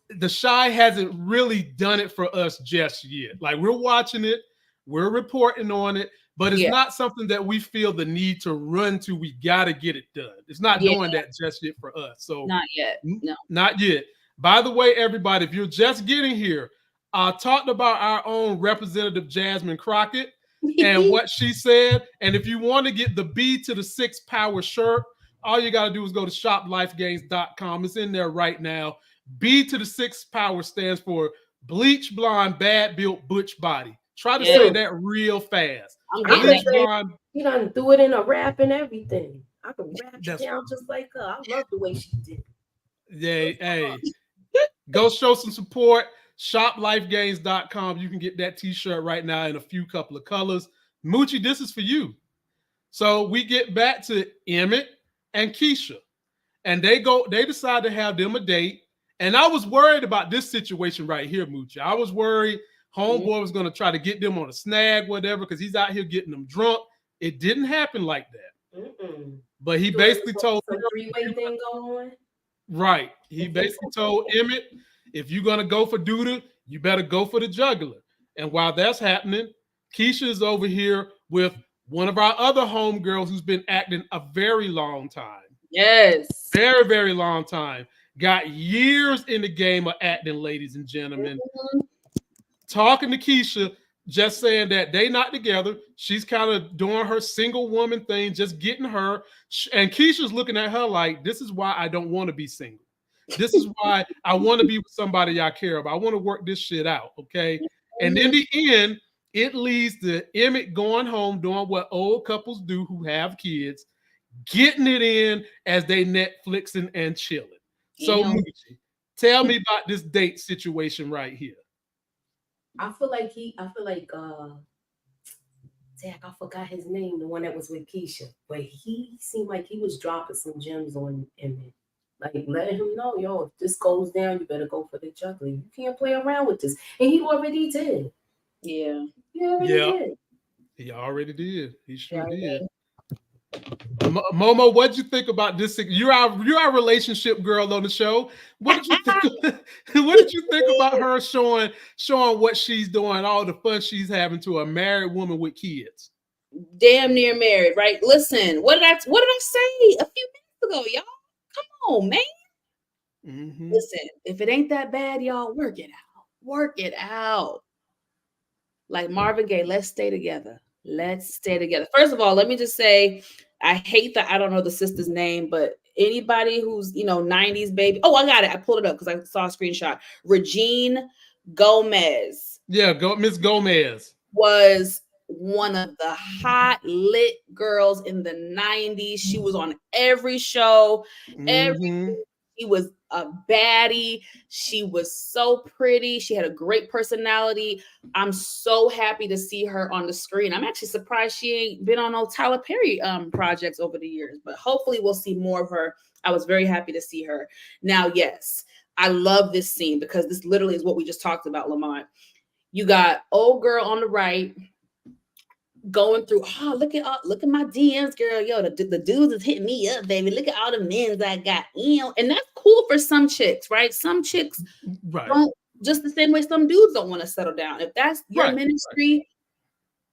The Chi hasn't really done it for us just yet. Like, we're watching it, we're reporting on it, but it's not something that we feel the need to run to. We got to get it done. It's not doing that just yet for us. So not yet. No, not yet. By the way, everybody, if you're just getting here, I talked about our own Representative Jasmine Crockett and what she said. And if you want to get the B to the 6 power shirt, all you got to do is go to shoplifegains.com. It's in there right now. B to the 6 power stands for bleach blonde, bad built butch body. Try to say that real fast. You done threw it in a rap and everything. I can rap it down just like her. I love the way she did. Yeah, hey. Go show some support. Shoplifegains.com. You can get that t-shirt right now in a couple of colors. Moochie, this is for you. So we get back to Emmett and Keisha. And they decide to have them a date. And I was worried about this situation right here, Moochie. I was worried homeboy was going to try to get them on a snag, whatever, because he's out here getting them drunk. It didn't happen like that. But he basically told some three-way thing going on. Right. He basically told Emmett, if you're gonna go for Duda, you better go for the juggler. And while that's happening, Keisha is over here with one of our other homegirls who's been acting a very long time. Yes. Very, very long time. Got years in the game of acting, ladies and gentlemen. Talking to Keisha, just saying that they not together. She's kind of doing her single woman thing, just getting her. And Keisha's looking at her like, this is why I don't want to be single. This is why I want to be with somebody I care about. I want to work this shit out, okay? And in the end, it leads to Emmett going home, doing what old couples do who have kids, getting it in as they Netflixing and chilling. So, Moochie, tell me about this date situation right here. I feel like Zach, I forgot his name, the one that was with Keisha, but he seemed like he was dropping some gems on Emmett. Like letting him know, yo, if this goes down, you better go for the juggler. You can't play around with this. And he already did. Yeah. He already did. He already did. He sure did. Momo, what'd you think about this? You're our relationship girl on the show. What did you think? What did you think about her showing what she's doing, all the fun she's having to a married woman with kids? Damn near married, right? Listen, what did I say a few minutes ago, y'all? Come on, man. Mm-hmm. Listen, if it ain't that bad, y'all, work it out. Work it out. Like Marvin Gaye, let's stay together. Let's stay together. First of all, let me just say, I hate that I don't know the sister's name, but anybody who's, 90s baby. Oh, I got it. I pulled it up because I saw a screenshot. Regine Gomez. Yeah, Miss Gomez. Was one of the hot lit girls in the 90s. She was on every show. She was a baddie. She was so pretty. She had a great personality. I'm so happy to see her on the screen. I'm actually surprised she ain't been on no Tyler Perry projects over the years, but hopefully we'll see more of her. I was very happy to see her. Now, yes, I love this scene because this literally is what we just talked about, Lamont. You got old girl on the right going through, look at my DMs, girl. Yo, the dudes is hitting me up, baby. Look at all the men's I got. And that's cool for some chicks, right? Some chicks don't, just the same way some dudes don't want to settle down. If that's your ministry,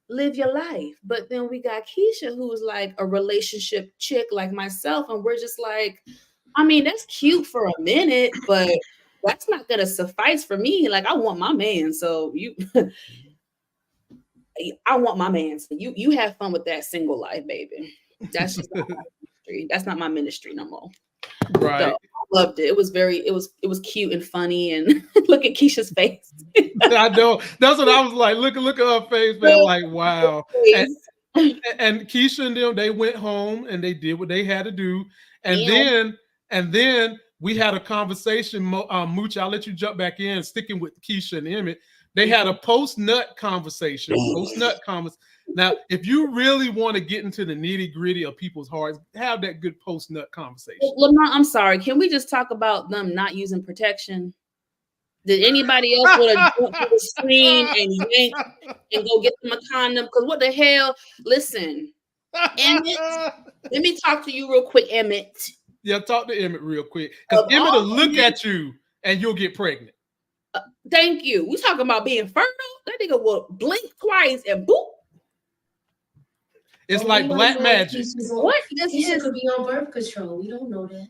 live your life. But then we got Keisha, who's like a relationship chick like myself, and we're just like, I mean, that's cute for a minute, but that's not gonna suffice for me. Like, I want my man, so I want my man. So you have fun with that single life, baby. That's just not my ministry. That's not my ministry no more. Right. So, I loved it. It was cute and funny. And look at Keisha's face. I know. That's what I was like. Look at her face, man. Like, wow. And Keisha and them, they went home and they did what they had to do. And then we had a conversation. Mooch, I'll let you jump back in, sticking with Keisha and Emmett. They had a post-nut conversation. Now, if you really want to get into the nitty-gritty of people's hearts, have that good post-nut conversation. Lamont, I'm sorry. Can we just talk about them not using protection? Did anybody else want to go to the screen and yank and go get them a condom? Because what the hell? Listen, Emmett, let me talk to you real quick, Emmett. Yeah, talk to Emmett real quick. Because Emmett will look at you and you'll get pregnant. Thank you. We talking about being fertile. That nigga will blink twice and boop. It's like black magic. What? Keisha could be on birth control. We don't know that.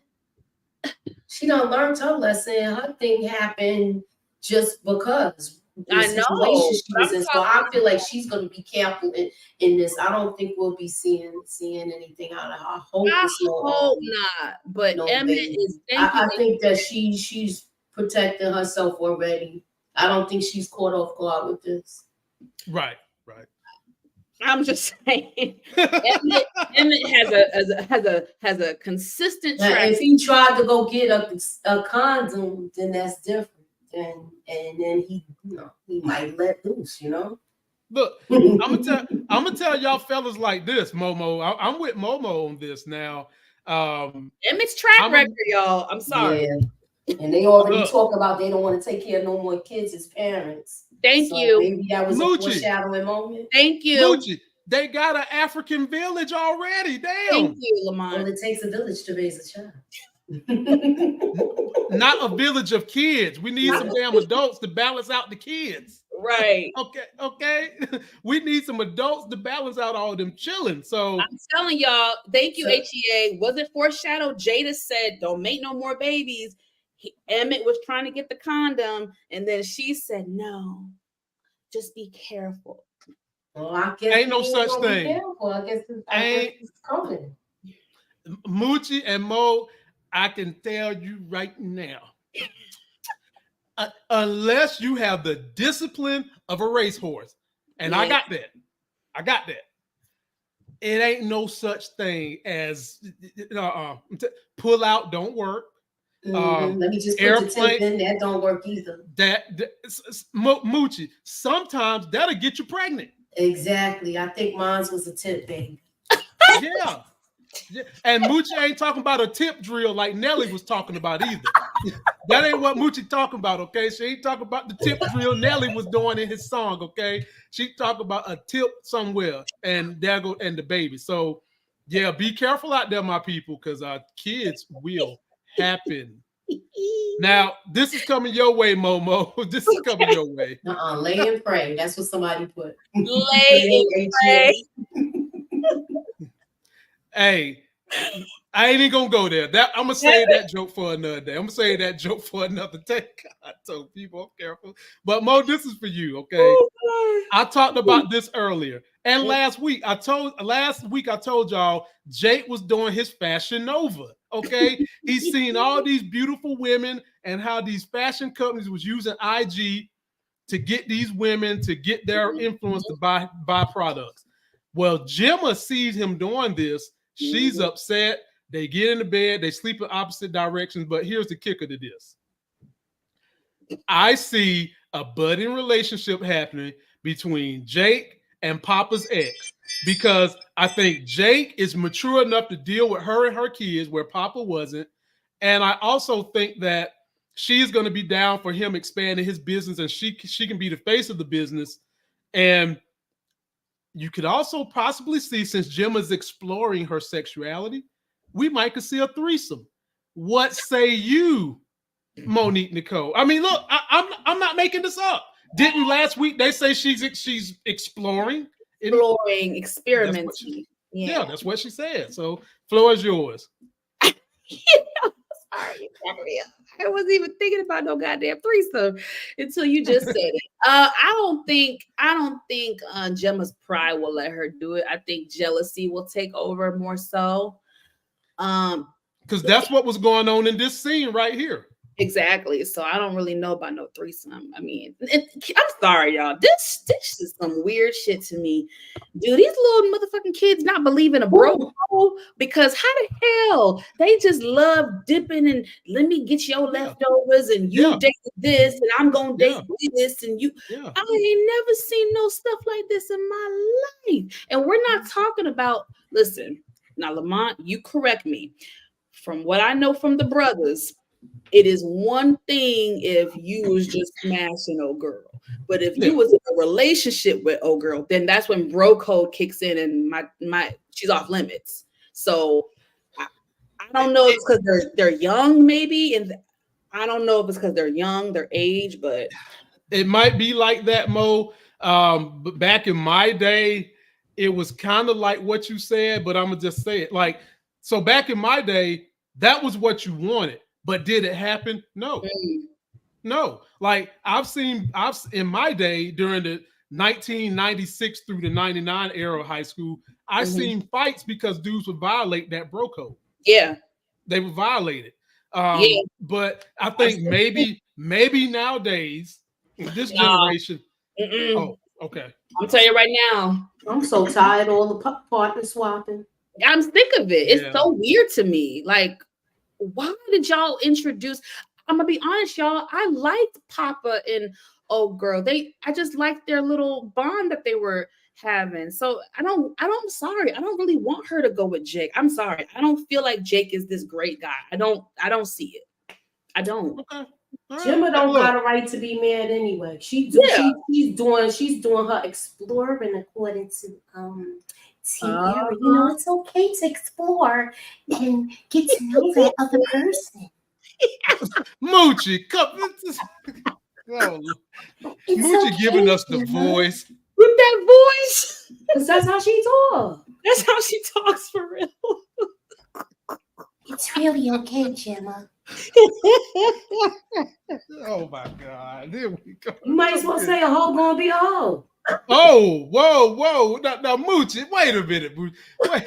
She done learned her lesson. Her thing happened just because. I know. So I feel like she's going to be careful in this. I don't think we'll be seeing anything out of her. I hope not. But Emmett is. I think that she's protecting herself already. I don't think she's caught off guard with this. Right. I'm just saying. Emmett has a consistent track. If he tried to go get a condom, then that's different. And then he might let loose, Look, I'm gonna tell y'all fellas like this, Momo. I'm with Momo on this now. Emmett's track record, y'all. I'm sorry. Yeah. And they already talk about they don't want to take care of no more kids as parents. Thank you. Maybe that was a foreshadowing moment. Thank you. Moochie, they got an African village already. Damn. Thank you, Lamont. Well, it takes a village to raise a child. Not a village of kids. We need some damn adults to balance out the kids. Right. Okay. We need some adults to balance out all them chilling. So I'm telling y'all, thank you, HEA. Was it foreshadowed? Jada said, "Don't make no more babies." Emmett was trying to get the condom, and then she said, "No, just be careful." Well, I guess ain't no such thing. I guess it's coming. Moochie and Mo, I can tell you right now, unless you have the discipline of a racehorse, and I got that. It ain't no such thing as pull out don't work. Let me just put the tip in. That don't work either. Moochie, sometimes that'll get you pregnant. Exactly. I think mine was a tip, baby. Yeah. And Moochie ain't talking about a tip drill like Nelly was talking about either. That ain't what Moochie talking about, okay? She ain't talking about the tip drill Nelly was doing in his song, okay? She talking about a tip somewhere, and there go and the baby. So, yeah, be careful out there, my people, because kids will happen. Now, this is coming your way, Momo. This is coming your way. Lay and pray. That's what somebody put. Lay and pray. Hey, I ain't even gonna go there. I'm gonna say that joke for another day. I'm gonna say that joke for another day. I told people, I'm careful. But Mo, this is for you, okay? I talked about this earlier, and last week I told y'all Jake was doing his Fashion Nova. Okay, he's seen all these beautiful women and how these fashion companies was using IG to get these women to get their influence to buy products. Well, Gemma sees him doing this. She's upset. They get into bed. They sleep in opposite directions. But here's the kicker to this. I see a budding relationship happening between Jake and Papa's ex, because I think Jake is mature enough to deal with her and her kids where Papa wasn't. And I also think that she's going to be down for him expanding his business, and she can be the face of the business. And you could also possibly see, since Gemma's exploring her sexuality, we might could see a threesome. What say you, Monique Nicole? I mean, look, I'm not making this up. Didn't last week they say she's exploring? Experimenting. Yeah, that's what she said. So, floor is yours. Sorry, I wasn't even thinking about no goddamn threesome until you just said it. I don't think Gemma's pride will let her do it. I think jealousy will take over more so. Because that's what was going on in this scene right here. Exactly. So I don't really know about no threesome. I mean, I'm sorry, y'all. This is some weird shit to me. Do these little motherfucking kids not believe in a bro code? Because how the hell they just love dipping and let me get your leftovers and you date this and I'm gonna date this and you. I ain't never seen no stuff like this in my life. And we're not talking about. Listen, now Lamont, you correct me. From what I know from the brothers, it is one thing if you was just smashing old girl, but if you was in a relationship with old girl, then that's when bro code kicks in and my she's off limits. So I don't know if it's because they're young, maybe, and I don't know if it's because they're young, their age, but it might be like that, Mo. But back in my day, it was kind of like what you said, but I'm gonna just say it like so. Back in my day, that was what you wanted. But did it happen? No. No. Like I've in my day during the 1996 through the 99 era of high school, I've seen fights because dudes would violate that bro code. Yeah. They would violate it. But I think maybe nowadays, this generation. Oh, okay. I'm telling you right now. I'm so tired of all the partner swapping. I'm sick of it. It's so weird to me. Like, why did y'all introduce? I'm gonna be honest, y'all. I liked Papa and old girl. I just liked their little bond that they were having. So I'm sorry. I don't really want her to go with Jake. I'm sorry. I don't feel like Jake is this great guy. I don't see it. I don't. Okay. Gemma don't got a right to be mad anyway. She's doing her exploring according to Tierra, you know, it's okay to explore and get to know that other person. Moochie, come. Oh, Moochie giving us the voice. With that voice. Because that's how she talks. That's how she talks for real. It's really okay, Gemma. Oh my God. There we go. You might as well say a hoe gonna be a hoe. Oh, whoa. Now Moochie, wait a minute, Moochie. Wait.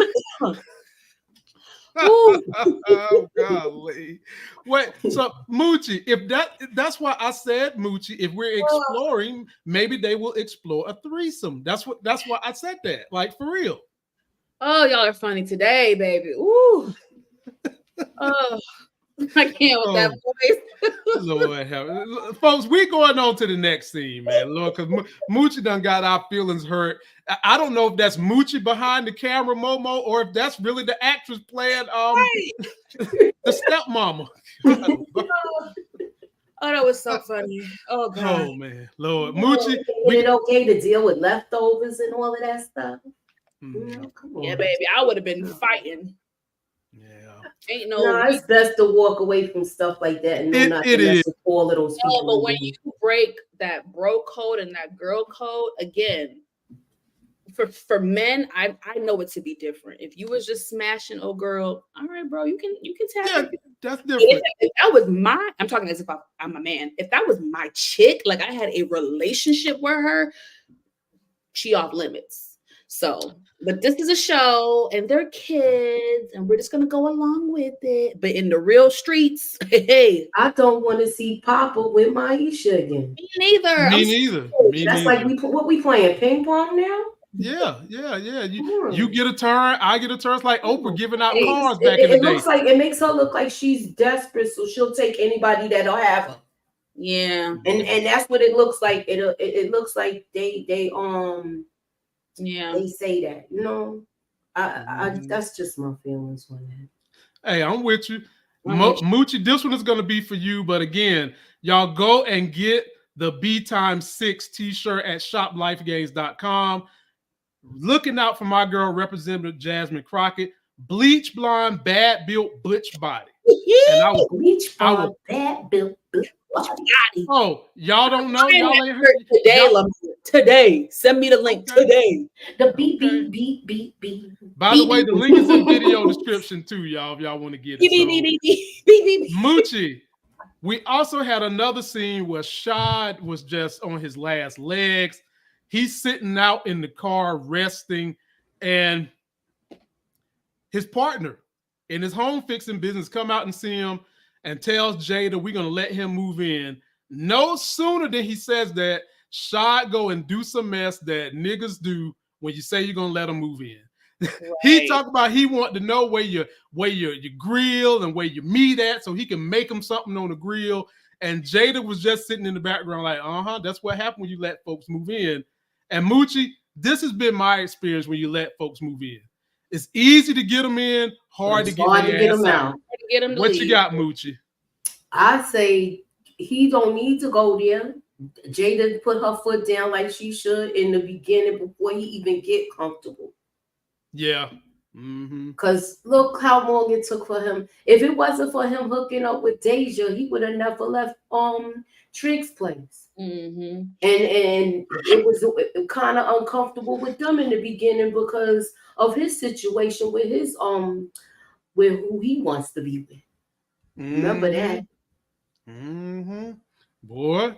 Oh golly. Wait, so Moochie, if that's why I said Moochie, if we're exploring, maybe they will explore a threesome. That's why I said that. Like for real. Oh, y'all are funny today, baby. Ooh. Oh, I can't with that voice. Lord help. Folks, we're going on to the next scene, man. Lord, because Moochie done got our feelings hurt. I don't know if that's Moochie behind the camera, Momo, or if that's really the actress playing the stepmama. Oh, that was so funny. Oh God. Oh man, Lord. Moochie. Is it okay to deal with leftovers and all of that stuff? Come on. Yeah, baby. I would have been fighting. Yeah. Ain't no. No, it's best to walk away from stuff like that and know not to mess with all of those people. No, but when you break that bro code and that girl code again, for men, I know it to be different. If you was just smashing, oh girl, all right, bro, you can tap. Yeah, that's different. If that was I'm talking as if I'm a man. If that was my chick, like I had a relationship with her, she off limits. So, but this is a show and they're kids and we're just going to go along with it. But in the real streets, hey. I don't want to see Papa with Maisha again. Me neither. Me neither. That's like we playing ping pong now? Yeah. You get a turn, I get a turn. It's like Oprah giving out cars back in the day. Looks like it makes her look like she's desperate, so she'll take anybody that'll have her. Yeah. And that's what it looks like. It looks like they say that, you know. I that's just my feelings on that. Hey, I'm with you. Moochie, this one is going to be for you. But again, y'all go and get the B×6 t-shirt at shoplifegains.com. Looking out for my girl, Representative Jasmine Crockett. Bleach blonde, bad built butch body. And I was bleach blonde, bad built butch body. Oh, y'all don't know? Y'all ain't heard today, today. Send me the link today. The beep. By the way, the link is in video description too, y'all, if y'all want to get it. So. Moochie. We also had another scene where Shad was just on his last legs. He's sitting out in the car resting, and his partner in his home fixing business come out and see him and tells Jada we're going to let him move in. No sooner than he says that, Shad go and do some mess that niggas do when you say you're going to let him move in. Right. He talked about he want to know where your grill and where your meat at so he can make him something on the grill. And Jada was just sitting in the background like, that's what happened when you let folks move in. And Moochie, this has been my experience when you let folks move in. It's easy to get them in, hard to get them out. What you got, Moochie? I say he don't need to go there. Jada put her foot down like she should in the beginning before he even get comfortable. Yeah. Because look how long it took for him. If it wasn't for him hooking up with Deja, he would have never left Trig's place. And it was kind of uncomfortable with them in the beginning because of his situation with his with who he wants to be with. Remember that. Boy,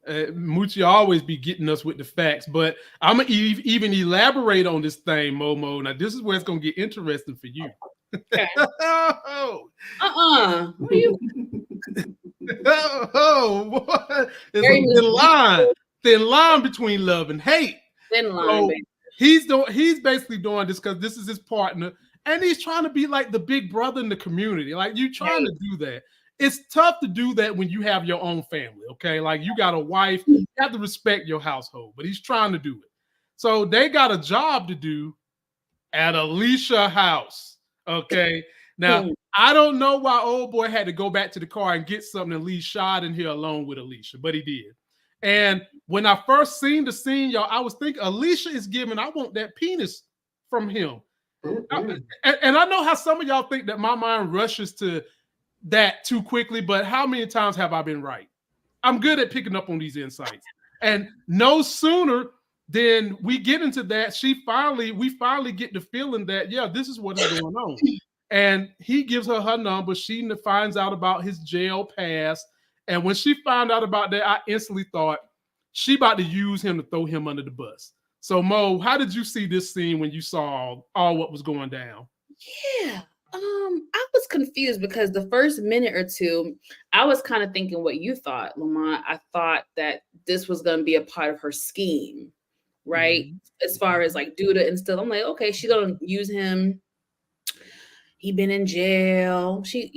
Moochie always be getting us with the facts, but I'm gonna even elaborate on this thing, Momo. Now this is where it's gonna get interesting for you. Okay. What are you? Boy. It's thin line between love and hate. Thin line, baby. He's basically doing this because this is his partner, and he's trying to be like the big brother in the community. Like you trying to do that. It's tough to do that when you have your own family, okay? Like you got a wife, you have to respect your household, but he's trying to do it. So they got a job to do at Alicia house, okay? Now, I don't know why old boy had to go back to the car and get something and leave Shad in here alone with Alicia, but he did. And when I first seen the scene, y'all, I was thinking Alicia is giving, I want that penis from him. And I know how some of y'all think that my mind rushes to that too quickly, but how many times have I been right? I'm good at picking up on these insights. And no sooner than we get into that, we finally get the feeling that, yeah, this is what is going on. And he gives her number. She finds out about his jail past. And when she found out about that, I instantly thought she about to use him to throw him under the bus. So Mo, how did you see this scene when you saw all what was going down? Yeah. I was confused because the first minute or two, I was kind of thinking what you thought, Lamont. I thought that this was going to be a part of her scheme, right? As far as like Duda and stuff. I'm like, okay, she's going to use him. He been in jail. She,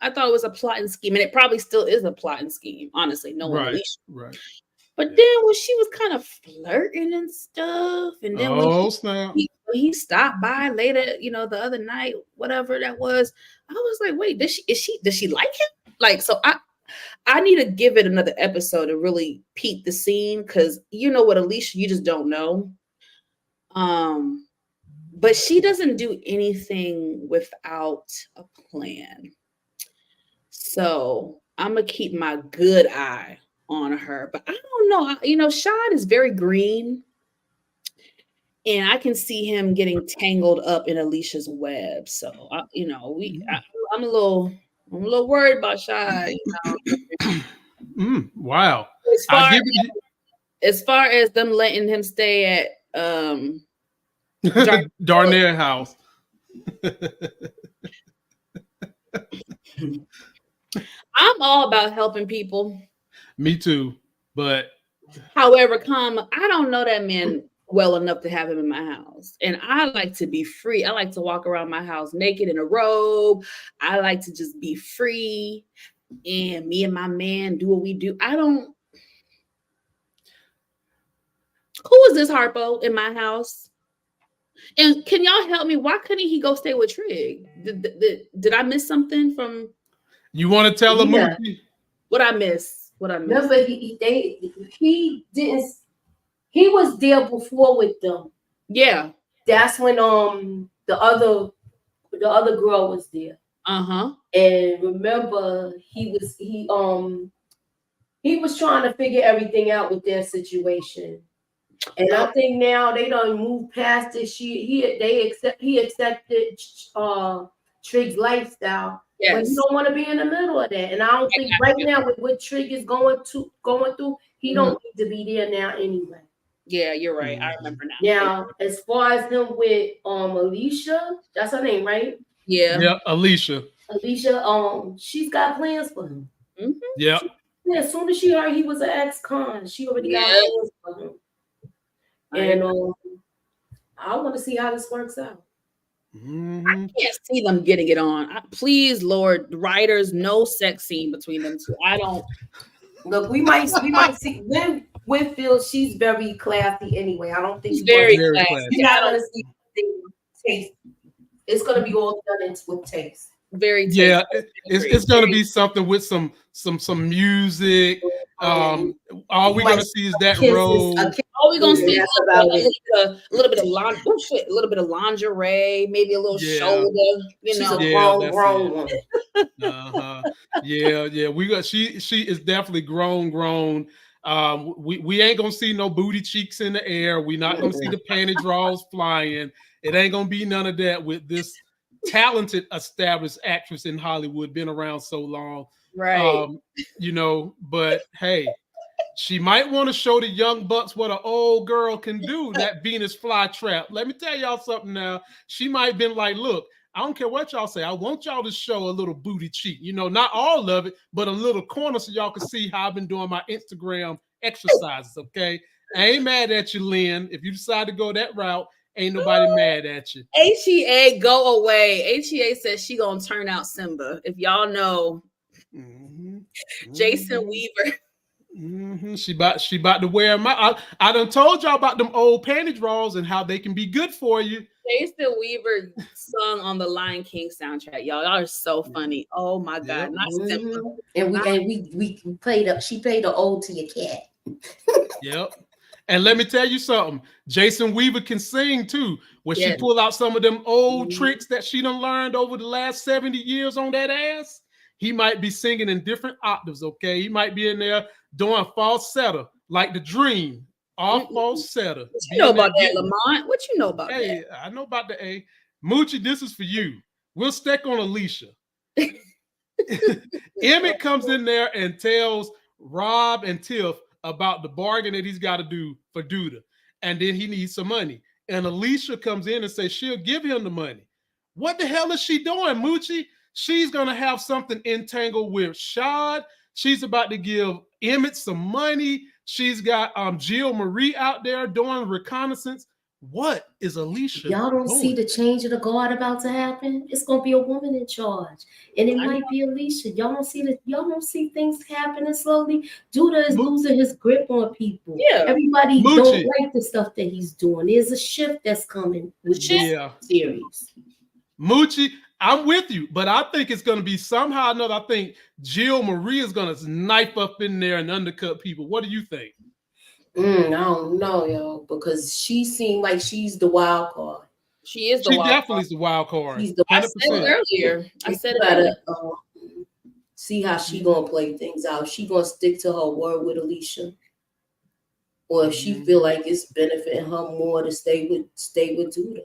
I thought it was a plotting scheme, and it probably still is a plotting scheme, honestly. No one believes. Right. But then when she was kind of flirting and stuff, and then when he stopped by later, the other night, whatever that was, I was like, wait, does she like him? Like, so I need to give it another episode to really peep the scene, because you know what, Alicia, you just don't know. But she doesn't do anything without a plan. So I'm gonna keep my good eye on her. But I don't know. Sean is very green. And I can see him getting tangled up in Alicia's web. So I'm a little worried about Sean. Wow. As far as them letting him stay at Darnell house. I'm all about helping people. Me too. But however, I don't know that man well enough to have him in my house. And I like to be free. I like to walk around my house naked in a robe. I like to just be free. And me and my man do what we do. Who is this Harpo in my house? And can y'all help me? Why couldn't he go stay with Trig? Did I miss something from? You want to tell him what I miss? No, but he didn't. He was there before with them. Yeah, that's when the other girl was there. And remember, he was trying to figure everything out with their situation. And I think now they don't move past it. He accepted Trig's lifestyle. Yes. But he don't want to be in the middle of that. And I don't think right now with what Trig is going through, he don't need to be there now anyway. Yeah, you're right. I remember now. Now, as far as him with Alicia, that's her name, right? Yeah. Yeah, Alicia. Alicia, she's got plans for him. Yeah. As soon as she heard he was an ex-con, she already got plans for him. And I want to see how this works out. I can't see them getting it on. Please, Lord, writers, no sex scene between them two. I don't. Look, we might see Winfield. She's very classy anyway. I don't think she's very classy. You're not gonna see taste. It's gonna be all done with taste. Very tasty. Yeah, it's gonna be something with some music. All we're gonna see is that road. All we're gonna see is a little bit of lingerie, maybe a little shoulder. She's a grown woman. Yeah. She is definitely grown. We ain't gonna see no booty cheeks in the air. We're not gonna see the panty draws flying. It ain't gonna be none of that with this talented established actress in Hollywood, been around so long. Right. But hey, she might want to show the young bucks what an old girl can do, that Venus flytrap. Let me tell y'all something now. She might have been like, look, I don't care what y'all say. I want y'all to show a little booty cheek. Not all of it, but a little corner so y'all can see how I've been doing my Instagram exercises, okay? I ain't mad at you, Lynn. If you decide to go that route, ain't nobody mad at you. HEA, go away. HEA says she gonna turn out Simba. If y'all know, Jason Weaver. She about to wear my. I done told y'all about them old panty draws and how they can be good for you. Jason Weaver sung on the Lion King soundtrack. Y'all are so funny. Oh my God, not Simba. And we played up. She played the ode to your cat. Yep. And let me tell you something. Jason Weaver can sing too. When she Yes. pull out some of them old tricks that she done learned over the last 70 years on that ass, he might be singing in different octaves, okay? He might be in there doing falsetto, like the dream. Off falsetto. What you know about that, Lamont? What you know about that? Hey, I know about the A. Moochie, this is for you. We'll stick on Alicia. Emmett comes in there and tells Rob and Tiff about the bargain that he's got to do for Duda. And then he needs some money. And Alicia comes in and says she'll give him the money. What the hell is she doing, Moochie? She's going to have something entangled with Shad. She's about to give Emmett some money. She's got Jill Marie out there doing reconnaissance. What is Alicia? Y'all don't see the change of the guard about to happen? It's gonna be a woman in charge, and it might be Alicia. Y'all don't see things happening slowly. Duda is losing his grip on people. Yeah, everybody don't like the stuff that he's doing. There's a shift that's coming with this series. Moochie, I'm with you, but I think it's going to be somehow or another. I think Jill Marie is going to knife up in there and undercut people. What do you think? I don't know, yo, because she seemed like she's the wild card. She is the wild definitely card. is the wild card. She's the 100%. I said it earlier. I said it gotta earlier. See how she gonna play things out. She gonna stick to her word with Alicia, or if she feel like it's benefiting her more to stay with Duda.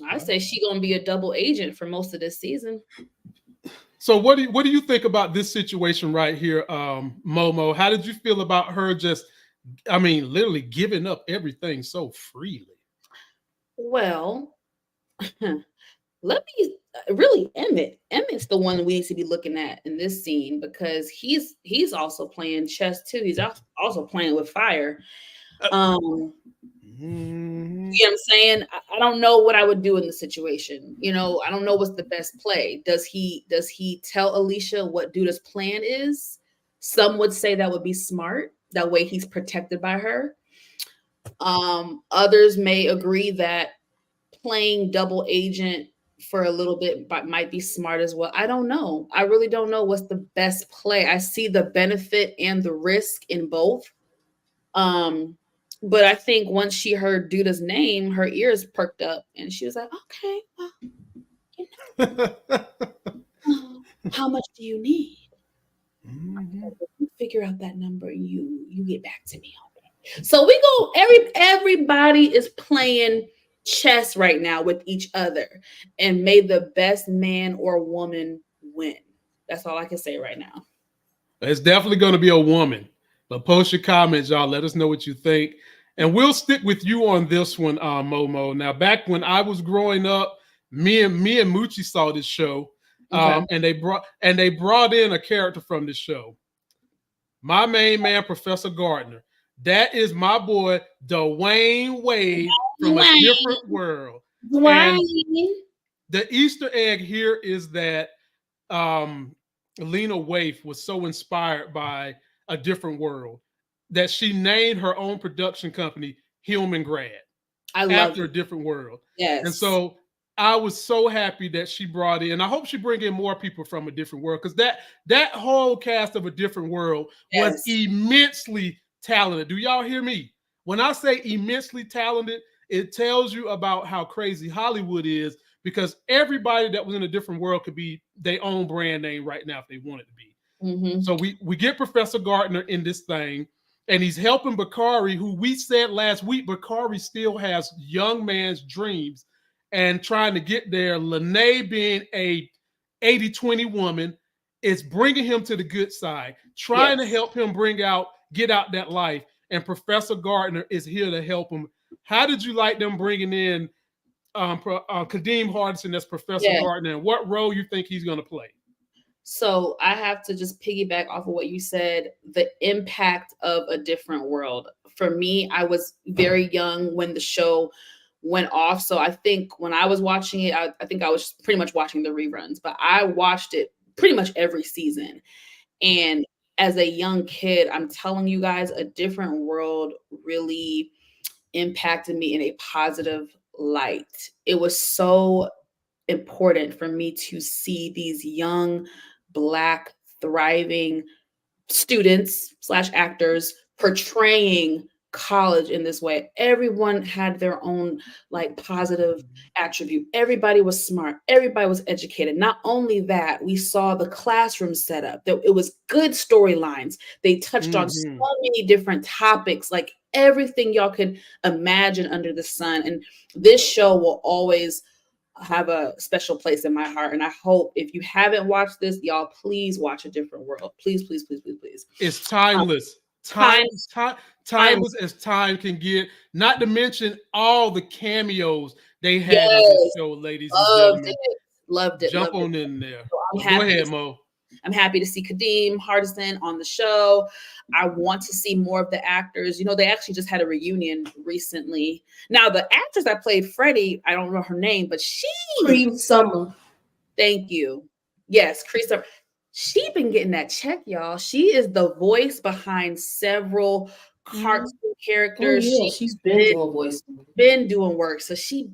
I say she gonna be a double agent for most of this season. So what do you think about this situation right here, Momo? How did you feel about her just, I mean, literally giving up everything so freely? Well, let me really Emmett's the one we need to be looking at in this scene, because he's also playing chess too. He's also playing with fire. You know what I'm saying? I don't know what I would do in the situation. You know, I don't know what's the best play. Does he tell Alicia what Duda's plan is? Some would say that would be smart. That way he's protected by her. Others may agree that playing double agent for a little bit might be smart as well. I don't know. I really don't know what's the best play. I see the benefit and the risk in both. But I think once she heard Duda's name, her ears perked up and she was like, okay, well, you know, how much do you need? You figure out that number and you get back to me on that. So we go, everybody is playing chess right now with each other, and may the best man or woman win. That's all I can say right now. It's definitely going to be a woman. But post your comments, y'all. Let us know what you think. And we'll stick with you on this one, Momo. Now, back when I was growing up, me and Moochie saw this show, and they brought in a character from this show. My main man, Professor Gardner. That is my boy, Dwayne Wade from a different world. And the Easter egg here is that Lena Waithe was so inspired by A Different World that she named her own production company Human Grad after A Different World. Yes. And so I was so happy that she brought in, I hope she bring in more people from A Different World, because that whole cast of A Different World was immensely talented. Do y'all hear me? When I say immensely talented, it tells you about how crazy Hollywood is, because everybody that was in A Different World could be their own brand name right now if they wanted to be. So we get Professor Gardner in this thing, and he's helping Bakari, who we said last week, Bakari still has young man's dreams and trying to get there. Lene, being a 80-20 woman, is bringing him to the good side, trying to help him get out that life. And Professor Gardner is here to help him. How did you like them bringing in Kadeem Hardison as Professor Gardner, and what role you think he's going to play? So I have to just piggyback off of what you said, the impact of A Different World. For me, I was very young when the show went off. So I think when I was watching it, I think I was pretty much watching the reruns, but I watched it pretty much every season. And as a young kid, I'm telling you guys, A Different World really impacted me in a positive light. It was so important for me to see these young Black thriving students / actors portraying college in this way. Everyone had their own like positive attribute. Everybody was smart. Everybody was educated. Not only that, we saw the classroom set up. That it was good storylines. They touched on so many different topics, like everything y'all could imagine under the sun. And this show will always have a special place in my heart. And I hope if you haven't watched this, y'all, please watch A Different World. Please, please, please, please, please. It's timeless. Timeless as time can get. Not to mention all the cameos they had in this show, ladies and gentlemen. Loved it. Jump on in there. So Go ahead, Mo. I'm happy to see Kadeem Hardison on the show. I want to see more of the actors. You know, they actually just had a reunion recently. Now, the actress that played Freddie, I don't know her name, but Cree Summer. Thank you. Yes, Cree Summer. She been getting that check, y'all. She is the voice behind several cartoon characters. Oh, yeah, she's been doing voice. Been doing work. So she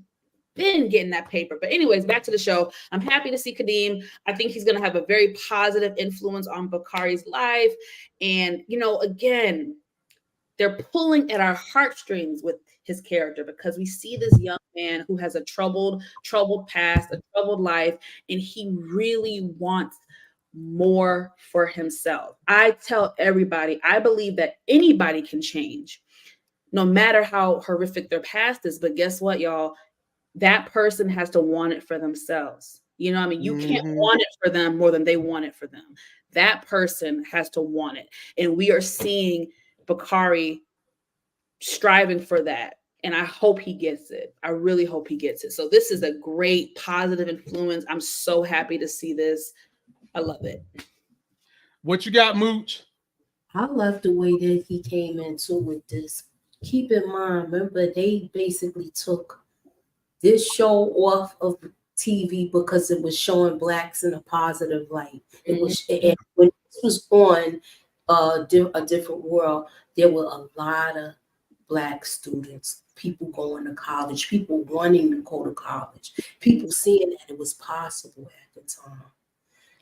been getting that paper. But anyways, back to the show. I'm happy to see Kadeem. I think he's going to have a very positive influence on Bakari's life. And, you know, again, they're pulling at our heartstrings with his character because we see this young man who has a troubled past, a troubled life, and he really wants more for himself. I tell everybody, I believe that anybody can change, no matter how horrific their past is. But guess what, y'all? That person has to want it for themselves. You know what I mean? You can't want it for them more than they want it for them. That person has to want it. And we are seeing Bakari striving for that. And I hope he gets it. I really hope he gets it. So this is a great positive influence. I'm so happy to see this. I love it. What you got, Mooch? I love the way that he came into with this. Keep in mind, remember, they basically took this show off of TV because it was showing blacks in a positive light. It was, and when this was on A Different World, there were a lot of black students, people going to college, people wanting to go to college, people seeing that it was possible at the time.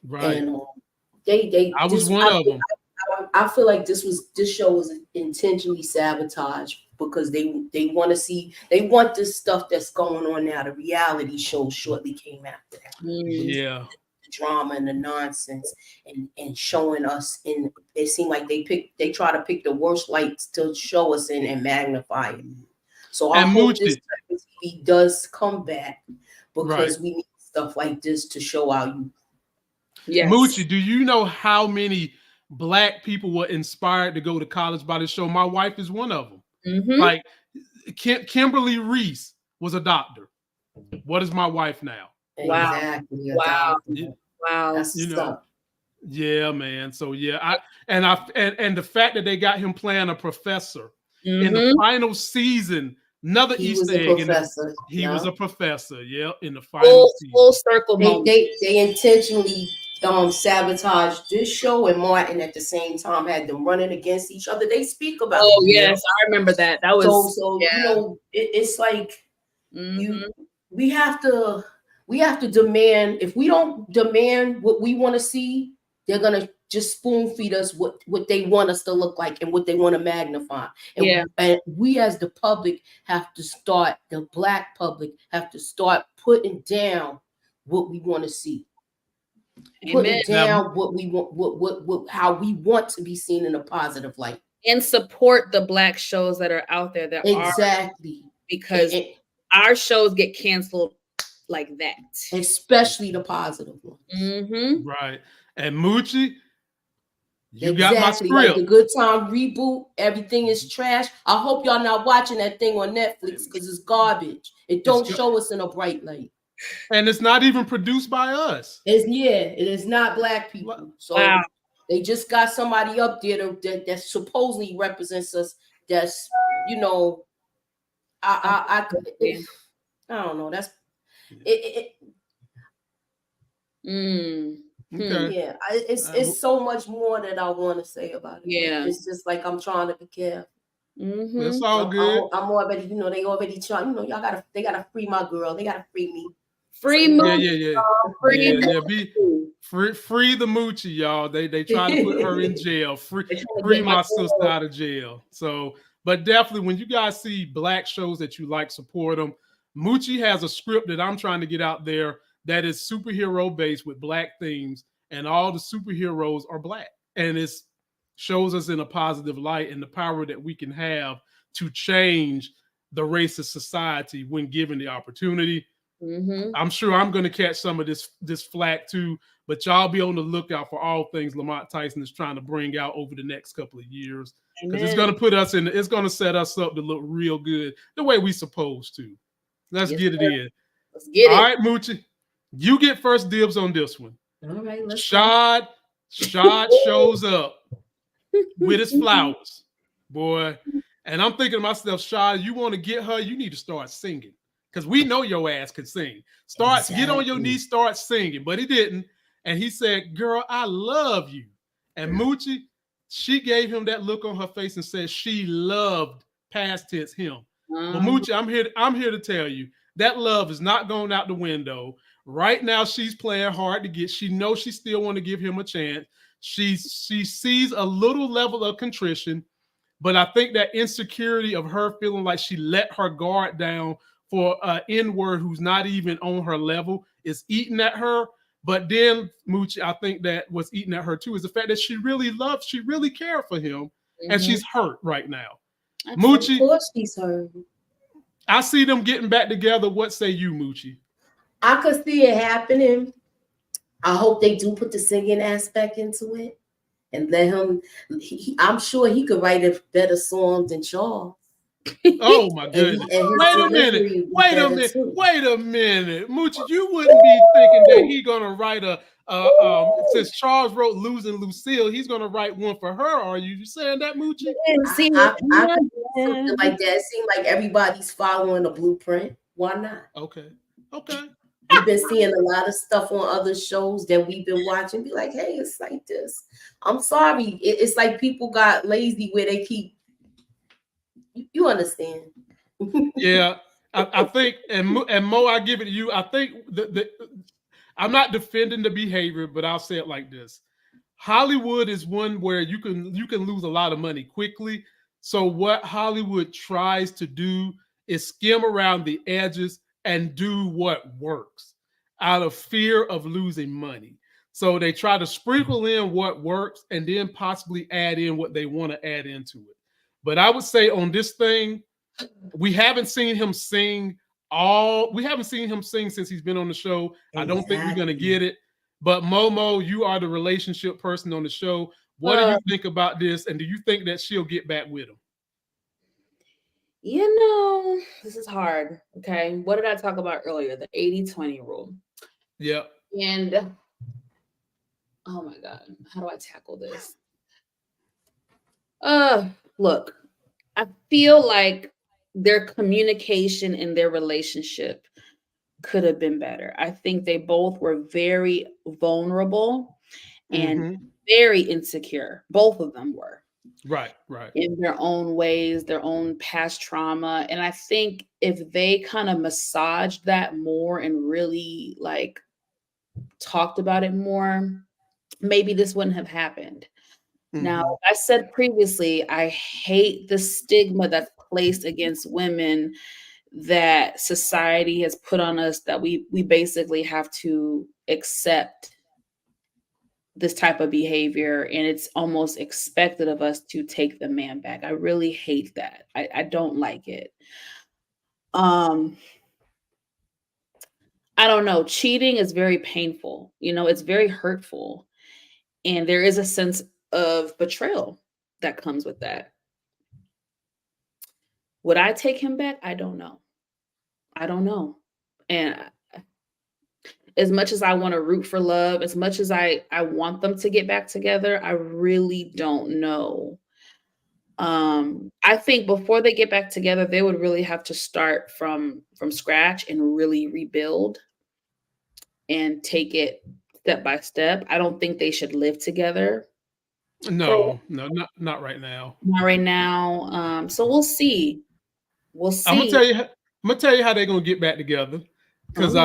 Right. And I was one of them. I feel like this show was intentionally sabotaged because they want to see, they want this stuff that's going on now. The reality show shortly came after that. Yeah. The drama and the nonsense and showing us in, it seemed like they try to pick the worst lights to show us in and magnify it. So I hope this type of TV does come back because we need stuff like this to show our youth. Yes. Moochie, do you know how many black people were inspired to go to college by this show? My wife is one of them. Like Kimberly Reese was a doctor. What is my wife now? Exactly. Wow. Wow. That's you know. Yeah, man. So yeah, and the fact that they got him playing a professor in the final season. Another Easter egg. He was a professor. Yeah, in the final season. Full circle moment. They intentionally sabotaged this show, and Martin at the same time had them running against each other. They speak about. Oh yes, I remember that. That was so you know, it's like we have to demand. If we don't demand what we want to see, they're gonna just spoon feed us what they want us to look like and what they want to magnify. And we as the public have to start, the black public have to start putting down what we want to see. Putting down what we want, what how we want to be seen in a positive light. And support the black shows that are out there that are, because our shows get canceled like that. Especially the positive ones. Right. And Moochie, you got my script. Like the Good Time reboot, everything is trash. I hope y'all not watching that thing on Netflix because it's garbage. It don't show us in a bright light. And it's not even produced by us. It is not black people. So they just got somebody up there that supposedly represents us. That's, you know, I don't know. That's it. Okay. Yeah, it's so much more that I want to say about it. Yeah, it's just like I'm trying to be careful. That's all good. I'm already, you know, they already try. You know, they gotta free my girl. They gotta free me. Free me. Yeah. Free the Moochie, y'all. They try to put her in jail. Free my sister out of jail. So, But definitely, when you guys see black shows that you like, support them. Moochie has a script that I'm trying to get out there that is superhero based with black themes, and all the superheroes are black, and it shows us in a positive light and the power that we can have to change the racist society when given the opportunity. I'm sure I'm going to catch some of this flack too, but y'all be on the lookout for all things Lamont Tyson is trying to bring out over the next couple of years, because it's going to put us in. It's going to set us up to look real good the way we supposed to. Let's get it in. Let's get it. All right, Moochie, you get first dibs on this one. All right, let's Shad shows up with his flowers, boy. And I'm thinking to myself, Shad, you want to get her, you need to start singing. Because we know your ass can sing. Get on your knees, start singing. But he didn't. And he said, girl, I love you. And Moochie, she gave him that look on her face and said she loved, past tense, him. But Moochie, I'm here to tell you, that love is not going out the window. Right now, she's playing hard to get. She knows she still want to give him a chance. She sees a little level of contrition, but I think that insecurity of her feeling like she let her guard down for an N-word who's not even on her level is eating at her. But then, Moochie, I think that what's eating at her too is the fact that she really cared for him, and she's hurt right now. Moochie, of course she's hurt. I see them getting back together. What say you, Moochie? I could see it happening. I hope they do put the singing aspect into it and let him. I'm sure he could write a better song than Charles. Oh my goodness! Wait a minute, Moochie. You wouldn't be thinking that he's gonna write since Charles wrote "Losing Lucille," he's gonna write one for her. Are you saying that, Moochie? I could do something like that. It seems like everybody's following a blueprint. Why not? Okay. We've been seeing a lot of stuff on other shows that we've been watching. Be like, hey, it's like this. I'm sorry. It's like people got lazy where they keep. You understand? Yeah, I think, and Mo, I give it to you. I think I'm not defending the behavior, but I'll say it like this: Hollywood is one where you can lose a lot of money quickly. So what Hollywood tries to do is skim around the edges and do what works out of fear of losing money. So they try to sprinkle in what works and then possibly add in what they want to add into it. But I would say on this thing, we haven't seen him sing since he's been on the show. Exactly. I don't think we're going to get it. But Momo, you are the relationship person on the show. What do you think about this? And do you think that she'll get back with him? You know, this is hard. Okay. What did I talk about earlier? The 80-20 rule. Yeah. And oh my God, how do I tackle this? Look, I feel like their communication in their relationship could have been better. I think they both were very vulnerable and very insecure. Both of them were. Right. In their own ways, their own past trauma. And I think if they kind of massaged that more and really like talked about it more, maybe this wouldn't have happened. Now, I said previously, I hate the stigma that's placed against women that society has put on us, that we basically have to accept this type of behavior, and it's almost expected of us to take the man back. I really hate that. I don't like it. I don't know. Cheating is very painful. You know, it's very hurtful. And there is a sense of betrayal that comes with that. Would I take him back? I don't know. And as much as I want to root for love, as much as I want them to get back together, I really don't know. I think before they get back together, they would really have to start from scratch and really rebuild and take it step by step. I don't think they should live together. No, not right now. Not right now. So we'll see. I'm gonna tell you how they're gonna get back together. Because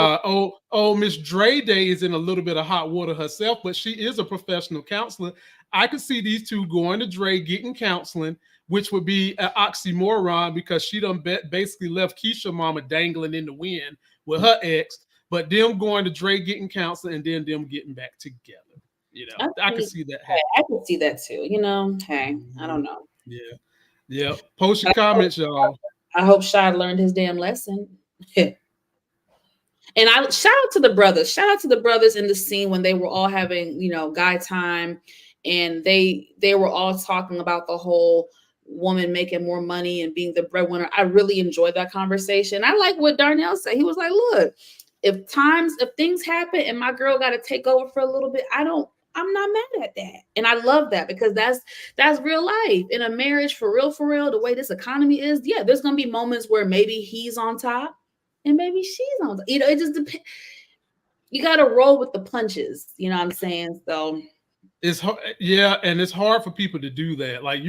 Miss Dre Day is in a little bit of hot water herself, but she is a professional counselor. I could see these two going to Dre, getting counseling which would be an oxymoron because she done basically left Keisha mama dangling in the wind with her ex, but them going to Dre getting counseling and then them getting back together. You know, I can see that happen. I can see that too. You know, hey, I don't know. Yeah. Yeah. Post your comments, y'all. I hope Shad learned his damn lesson. And I shout out to the brothers. Shout out to the brothers in the scene when they were all having, you know, guy time, and they were all talking about the whole woman making more money and being the breadwinner. I really enjoyed that conversation. I like what Darnell said. He was like, look, if things happen and my girl got to take over for a little bit, I'm not mad at that. And I love that because that's real life. In a marriage, for real, the way this economy is, yeah, there's going to be moments where maybe he's on top and maybe she's on top. You know, it just depends. You got to roll with the punches. You know what I'm saying? So it's hard. Yeah. And it's hard for people to do that. Like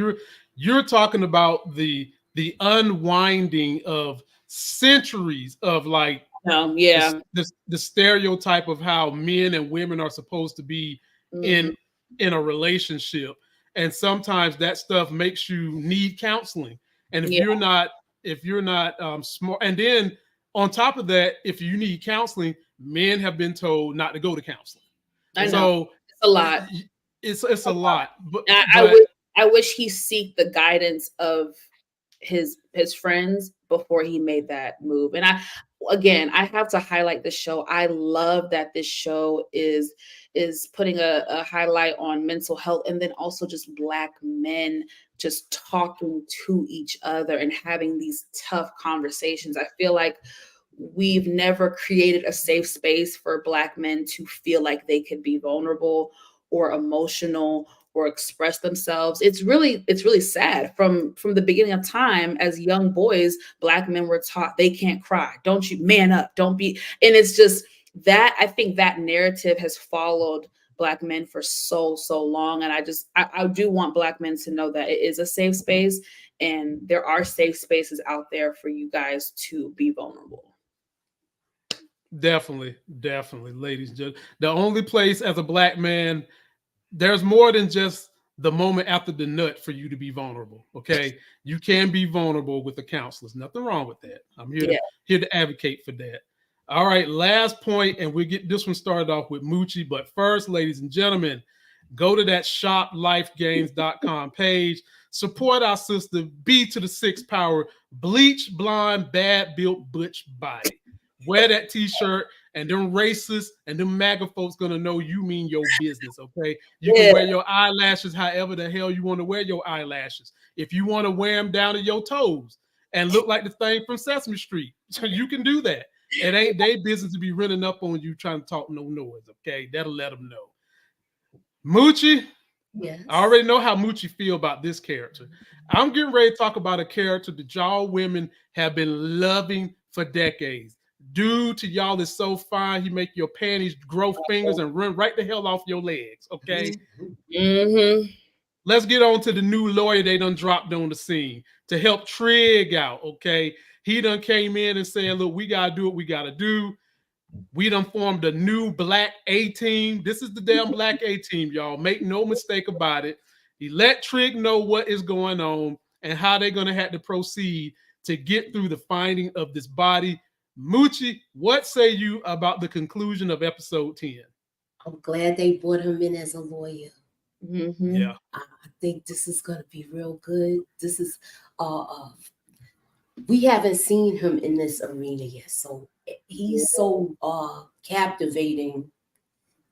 you're talking about the unwinding of centuries of like, the stereotype of how men and women are supposed to be in a relationship, and sometimes that stuff makes you need counseling. And if you're not smart, and then on top of that, if you need counseling, men have been told not to go to counseling. I know. So it's a lot. It's a lot. But I wish he seek the guidance of his friends before he made that move. And I have to highlight the show. I love that this show is putting a highlight on mental health, and then also just Black men just talking to each other and having these tough conversations. I feel like we've never created a safe space for Black men to feel like they could be vulnerable or emotional or express themselves. It's really sad. From the beginning of time, as young boys, Black men were taught they can't cry. Don't you man up? Don't be. And it's just that I think that narrative has followed Black men for so long. And I do want Black men to know that it is a safe space, and there are safe spaces out there for you guys to be vulnerable. Definitely, ladies and gentlemen. The only place as a Black man, there's more than just the moment after the nut for you to be vulnerable. Okay. You can be vulnerable with the counselors. Nothing wrong with that. I'm here to advocate for that. All right. Last point, and we'll get this one started off with Moochie. But first, ladies and gentlemen, go to that shoplifegames.com page. Support our sister, B to the 6th power, bleach, blonde, bad built butch body. Wear that t-shirt, and them racists and them MAGA folks gonna know you mean your business, okay? You can wear your eyelashes however the hell you want to wear your eyelashes. If you want to wear them down to your toes and look like the thing from Sesame Street, so you can do that. It ain't their business to be running up on you trying to talk no noise, okay? That'll let them know. Moochie, yes. I already know how Moochie feel about this character. I'm getting ready to talk about a character that y'all women have been loving for decades. Dude to y'all is so fine, he make your panties grow fingers and run right the hell off your legs, okay? Let's get on to the new lawyer they done dropped on the scene to help Trig out, okay? He done came in and said, look, we got to do what we got to do. We done formed a new Black A-team. This is the damn Black A-team, y'all. Make no mistake about it. He let Trig know what is going on and how they're going to have to proceed to get through the finding of this body. Moochie, what say you about the conclusion of episode 10? I'm glad they brought him in as a lawyer. Yeah. I think this is going to be real good. This is, we haven't seen him in this arena yet. So he's so captivating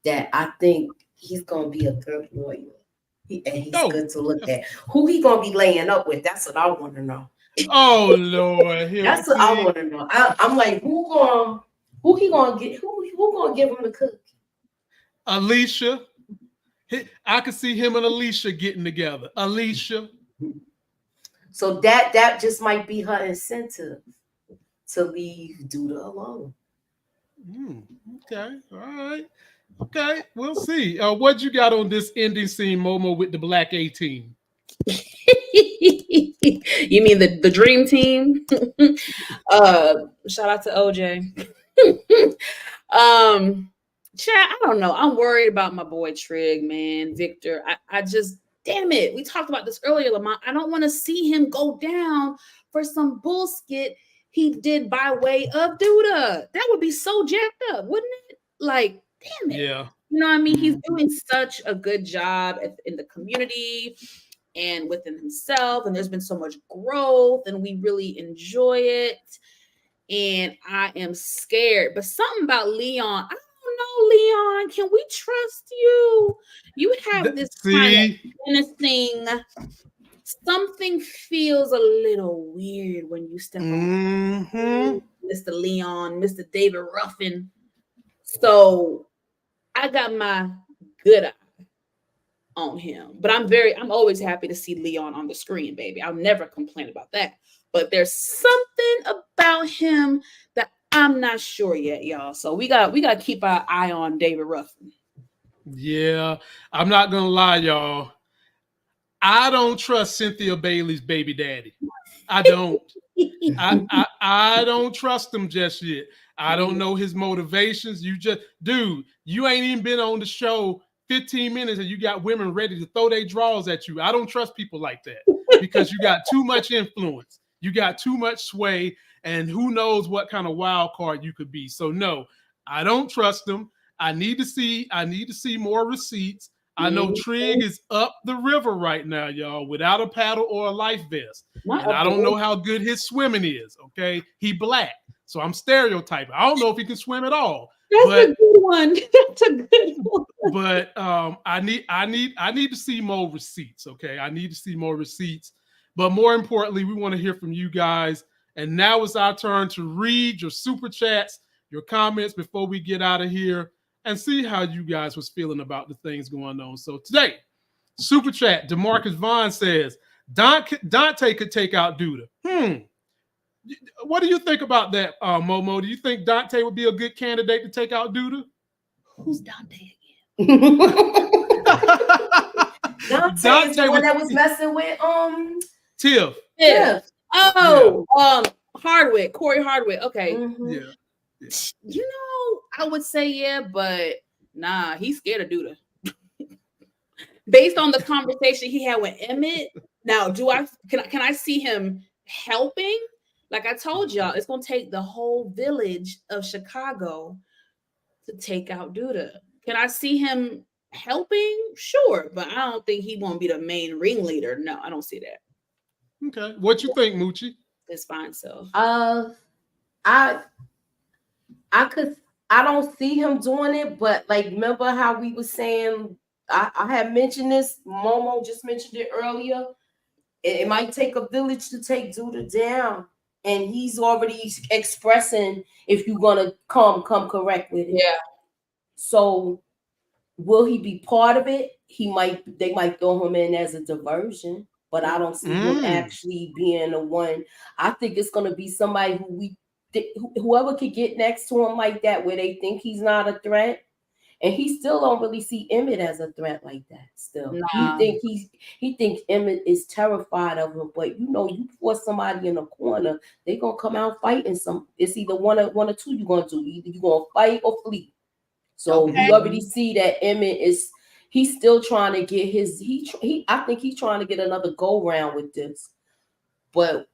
that I think he's going to be a good lawyer. And he's good to look at. Who he going to be laying up with? That's what I want to know. Oh Lord, that's what I want to know. I'm like, who he gonna get? Who gonna give him the cookie? Alicia. I could see him and Alicia getting together. Alicia. So that just might be her incentive to leave Duda alone. Okay, all right. Okay, we'll see. What you got on this ending scene, Momo, with the Black A-team? You mean the dream team? Shout out to OJ. Chad, I don't know. I'm worried about my boy Trig, man. Victor. I just damn it, we talked about this earlier, Lamont. I don't want to see him go down for some bullshit he did by way of Duda. That would be so jacked up, wouldn't it? Like, damn it. Yeah. You know what I mean? He's doing such a good job in the community and within himself. And there's been so much growth, and we really enjoy it. And I am scared. But something about Leon, I don't know, Leon. Can we trust you? You have this kind of menacing. Something feels a little weird when you step on Mr. Leon, Mr. David Ruffin. So I got my good eye on him, but I'm always happy to see Leon on the screen, baby. I'll never complain about that. But there's something about him that I'm not sure yet, y'all. So we got to keep our eye on David Ruffin. Yeah, I'm not gonna lie, y'all. I don't trust Cynthia Bailey's baby daddy. I don't. I don't trust him just yet. I don't know his motivations. Dude, you ain't even been on the show 15 minutes and you got women ready to throw their draws at you. I don't trust people like that because you got too much influence. You got too much sway, and who knows what kind of wild card you could be. So no, I don't trust them. I need to see more receipts. I know Trig is up the river right now, y'all, without a paddle or a life vest. And I don't know how good his swimming is, okay? He black, so I'm stereotyping. I don't know if he can swim at all. That's a good one. That's a good one. But I need to see more receipts, okay? I need to see more receipts. But more importantly, we want to hear from you guys. And now it's our turn to read your super chats, your comments before we get out of here, and see how you guys was feeling about the things going on. So today, super chat, DeMarcus Vaughn says, Dante could take out Duda. What do you think about that, Momo? Do you think Dante would be a good candidate to take out Duda? Who's Dante again? Dante is the one that was messing with Tiff. Oh, Hardwick, Corey Hardwick. Okay. Yeah. You know, I would say yeah, but nah, he's scared of Duda. Based on the conversation he had with Emmett, now can I see him helping? Like I told y'all, it's gonna take the whole village of Chicago to take out Duda. Can I see him helping? Sure, but I don't think he won't be the main ringleader. No, I don't see that. Okay, what you think, Moochie? It's fine. So, I don't see him doing it, but like, remember how we were saying, I had mentioned this, Momo just mentioned it earlier. It might take a village to take Duda down, and he's already expressing if you're gonna come correct with it. Yeah. So, will he be part of it? They might throw him in as a diversion, but I don't see him actually being the one. I think it's gonna be somebody whoever could get next to him like that, where they think he's not a threat, and he still don't really see Emmett as a threat like that. Still, nah. he thinks Emmett is terrified of him. But you force somebody in a corner, they gonna come out fighting. It's either one or two you're gonna do. Either you're gonna fight or flee. So you already see that Emmett he's still trying to get I think he's trying to get another go round with this. But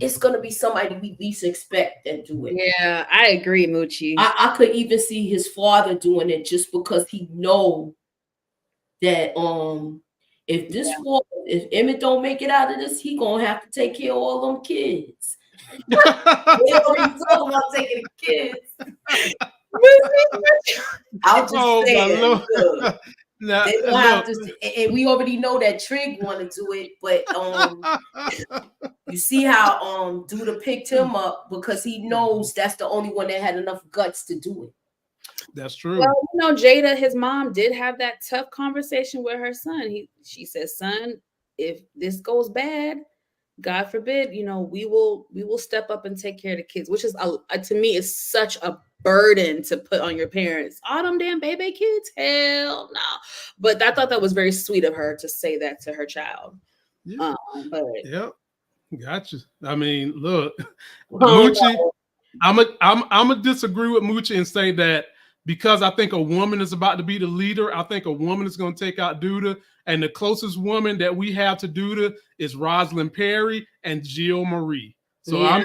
it's gonna be somebody we least expect that do it. Yeah, I agree, Moochie. I could even see his father doing it just because he know that if Emmett don't make it out of this, he gonna have to take care of all them kids. They already told him about taking the kids. I'll just say Now, and we already know that Trig want to do it, but you see how Duda picked him up because he knows that's the only one that had enough guts to do it. That's true. Well, Jada, his mom did have that tough conversation with her son. She said, "Son, if this goes bad, God forbid, we will step up and take care of the kids," which is to me is such a burden to put on your parents. All them damn baby kids, hell no. But I thought that was very sweet of her to say that to her child. Yeah. Yep. Gotcha. I mean, look, Moochie, I'm a disagree with Moochie and say that because I think a woman is about to be the leader. I think a woman is going to take out Duda, and the closest woman that we have to Duda is Rosalind Perry and Jill Marie. So Yeah.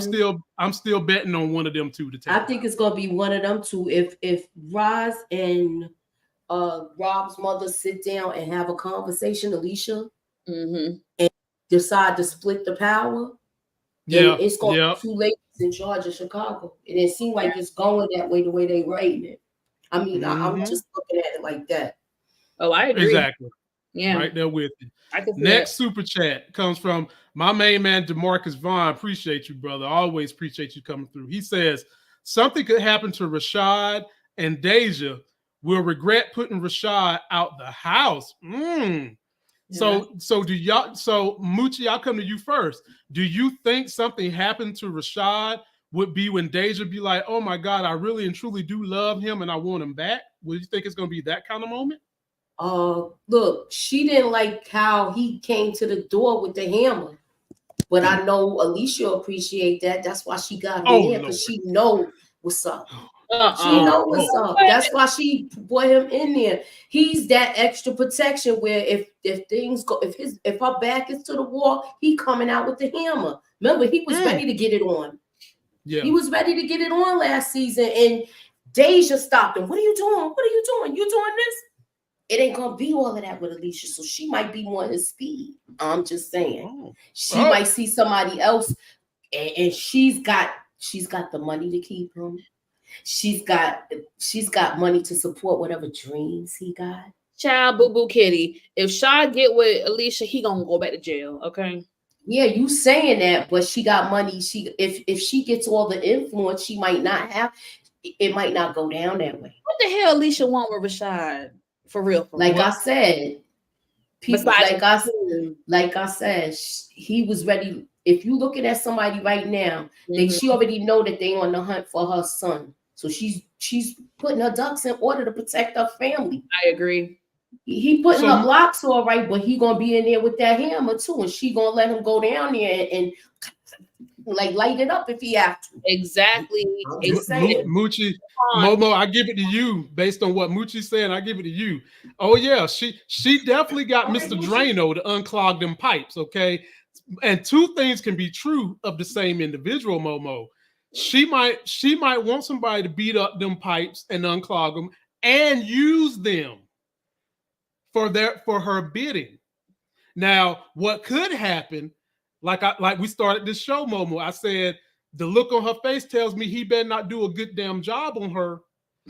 I'm still betting on one of them two to take. I think it's gonna be one of them two. If Roz and Rob's mother sit down and have a conversation, Alicia, and decide to split the power, then it's gonna be 2 ladies in charge of Chicago. And it seems like it's going that way, the way they writing it. I mean, I'm just looking at it like that. Oh, I agree. Exactly. Yeah. Right there with you. Next that. Super chat comes from my main man, DeMarcus Vaughn. Appreciate you, brother. Always appreciate you coming through. He says, something could happen to Rashad and Deja. Will regret putting Rashad out the house. So do y'all, so Moochie, I'll come to you first. Do you think something happened to Rashad would be when Deja be like, oh my God, I really and truly do love him and I want him back? Would you think it's going to be that kind of moment? Look, she didn't like how he came to the door with the hammer, but I know Alicia appreciate that. That's why she got him in, because she know what's up. She know what's up. That's why she put him in there. He's that extra protection where if things go, if her back is to the wall, he coming out with the hammer. Remember, he was ready to get it on. Yeah, he was ready to get it on last season, and Deja stopped him. What are you doing? What are you doing? You doing this? It ain't gonna be all of that with Alicia, so she might be more his speed. I'm just saying, she might see somebody else, and she's got the money to keep him. She's got money to support whatever dreams he got. Child, boo boo kitty. If Shaw get with Alicia, he gonna go back to jail. Okay. Yeah, you saying that, but she got money. If she gets all the influence, she might not have. It might not go down that way. What the hell, Alicia want with Rashad? For real. Like I said, people like I said, he was ready. If you looking at somebody right now, she already know that they on the hunt for her son. So she's putting her ducks in order to protect her family. I agree. He putting her blocks all right, but he gonna be in there with that hammer too, and she gonna let him go down there and like light it up if he have to. Exactly. Moochie, Momo, I give it to you based on what Moochie's saying. I give it to you. Oh yeah, she definitely got Mr. Drano to unclog them pipes. Okay, and two things can be true of the same individual. Momo, she might want somebody to beat up them pipes and unclog them and use them for her bidding. Now, what could happen? Like we started this show, Momo. I said the look on her face tells me he better not do a good damn job on her,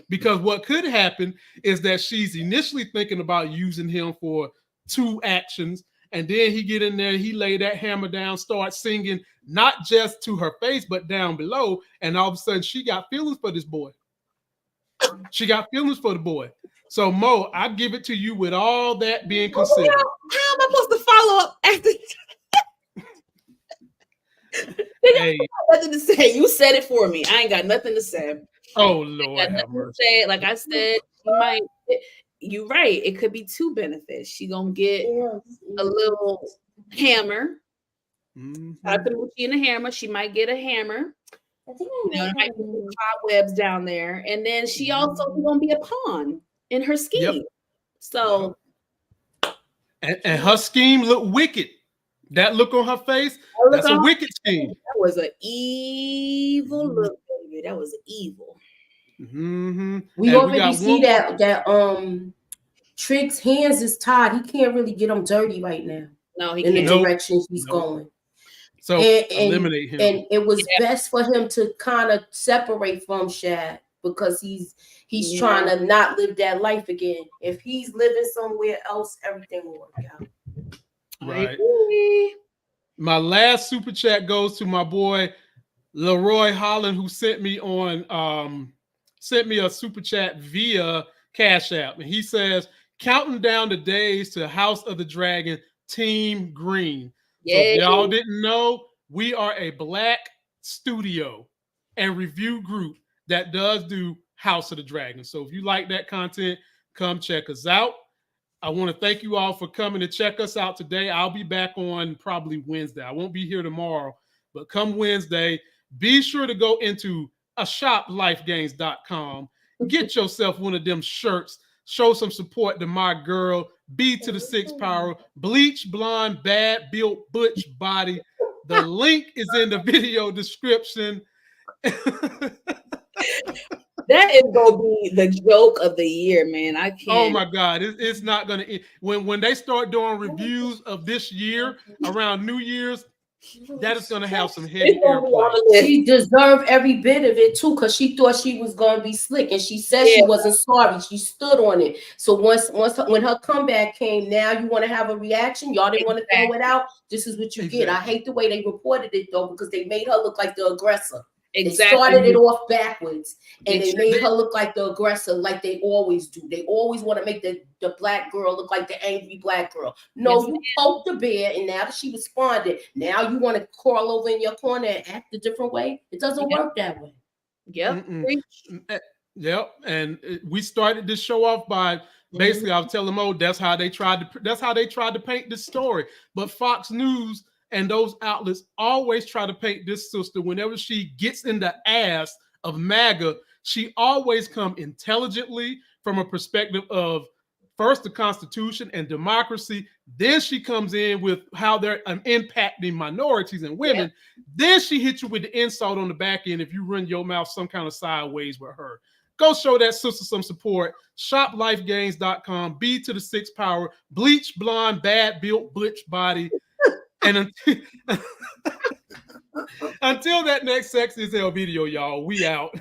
because what could happen is that she's initially thinking about using him for 2 actions, and then he get in there, he lay that hammer down, start singing not just to her face but down below, and all of a sudden she got feelings for this boy. She got feelings for the boy. So Mo, I give it to you with all that being considered. How am I supposed to follow up after? Hey. Nothing to say. You said it for me. I ain't got nothing to say. Oh Lord, have mercy. Like I said, you're right. It could be 2 benefits. She gonna get a little hammer. I put Moochie in a hammer. She might get a hammer. I think might get cobwebs down there, and then she also gonna be a pawn in her scheme. Yep. So, and her scheme looked wicked. That look on her face, that's a wicked scheme. That was an evil look, baby. That was evil. We already see that Trig's hands is tied. He can't really get them dirty right now. No, he can't. In the direction he's going. So eliminate him. And it was best for him to kind of separate from Shad, because he's trying to not live that life again. If he's living somewhere else, everything will work out. Right. My last super chat goes to my boy Leroy Holland, who sent me a super chat via Cash App, and he says, counting down the days to House of the Dragon Team Green. So if y'all didn't know, we are a Black studio and review group that does do House of the Dragon. So if you like that content, come check us out. I want to thank you all for coming to check us out today. I'll be back on probably Wednesday. I won't be here tomorrow, but come Wednesday, be sure to go into shoplifegames.com Get yourself one of them shirts. Show some support to my girl, B to the 6 power, bleach blonde, bad built butch body. The link is in the video description. That is gonna be the joke of the year, man. I can't. Oh my God, it's not gonna end. When they start doing reviews of this year around New Year's, that is gonna have some heavy airplay. She deserved every bit of it too, because she thought she was gonna be slick, and she said she wasn't sorry. She stood on it. So when her comeback came, now you want to have a reaction. Y'all didn't want to throw it out. This is what you get. I hate the way they reported it though, because they made her look like the aggressor. They started it off backwards, and they made her look like the aggressor, like they always do. They always want to make the black girl look like the angry black girl. No, you poked the bear, and now that she responded, now you want to crawl over in your corner and act a different way. It doesn't work that way. Yep. Yep. And we started this show off by basically, I was telling Mo, that's how they tried to paint this story. But Fox News and those outlets always try to paint this sister, whenever she gets in the ass of MAGA, she always come intelligently from a perspective of first the Constitution and democracy. Then she comes in with how they're impacting minorities and women. Then she hits you with the insult on the back end if you run your mouth some kind of sideways with her. Go show that sister some support. ShopLifeGains.com, B to the 6 power, bleach blonde, bad built butch body. And until that next sexy as hell video, y'all, we out.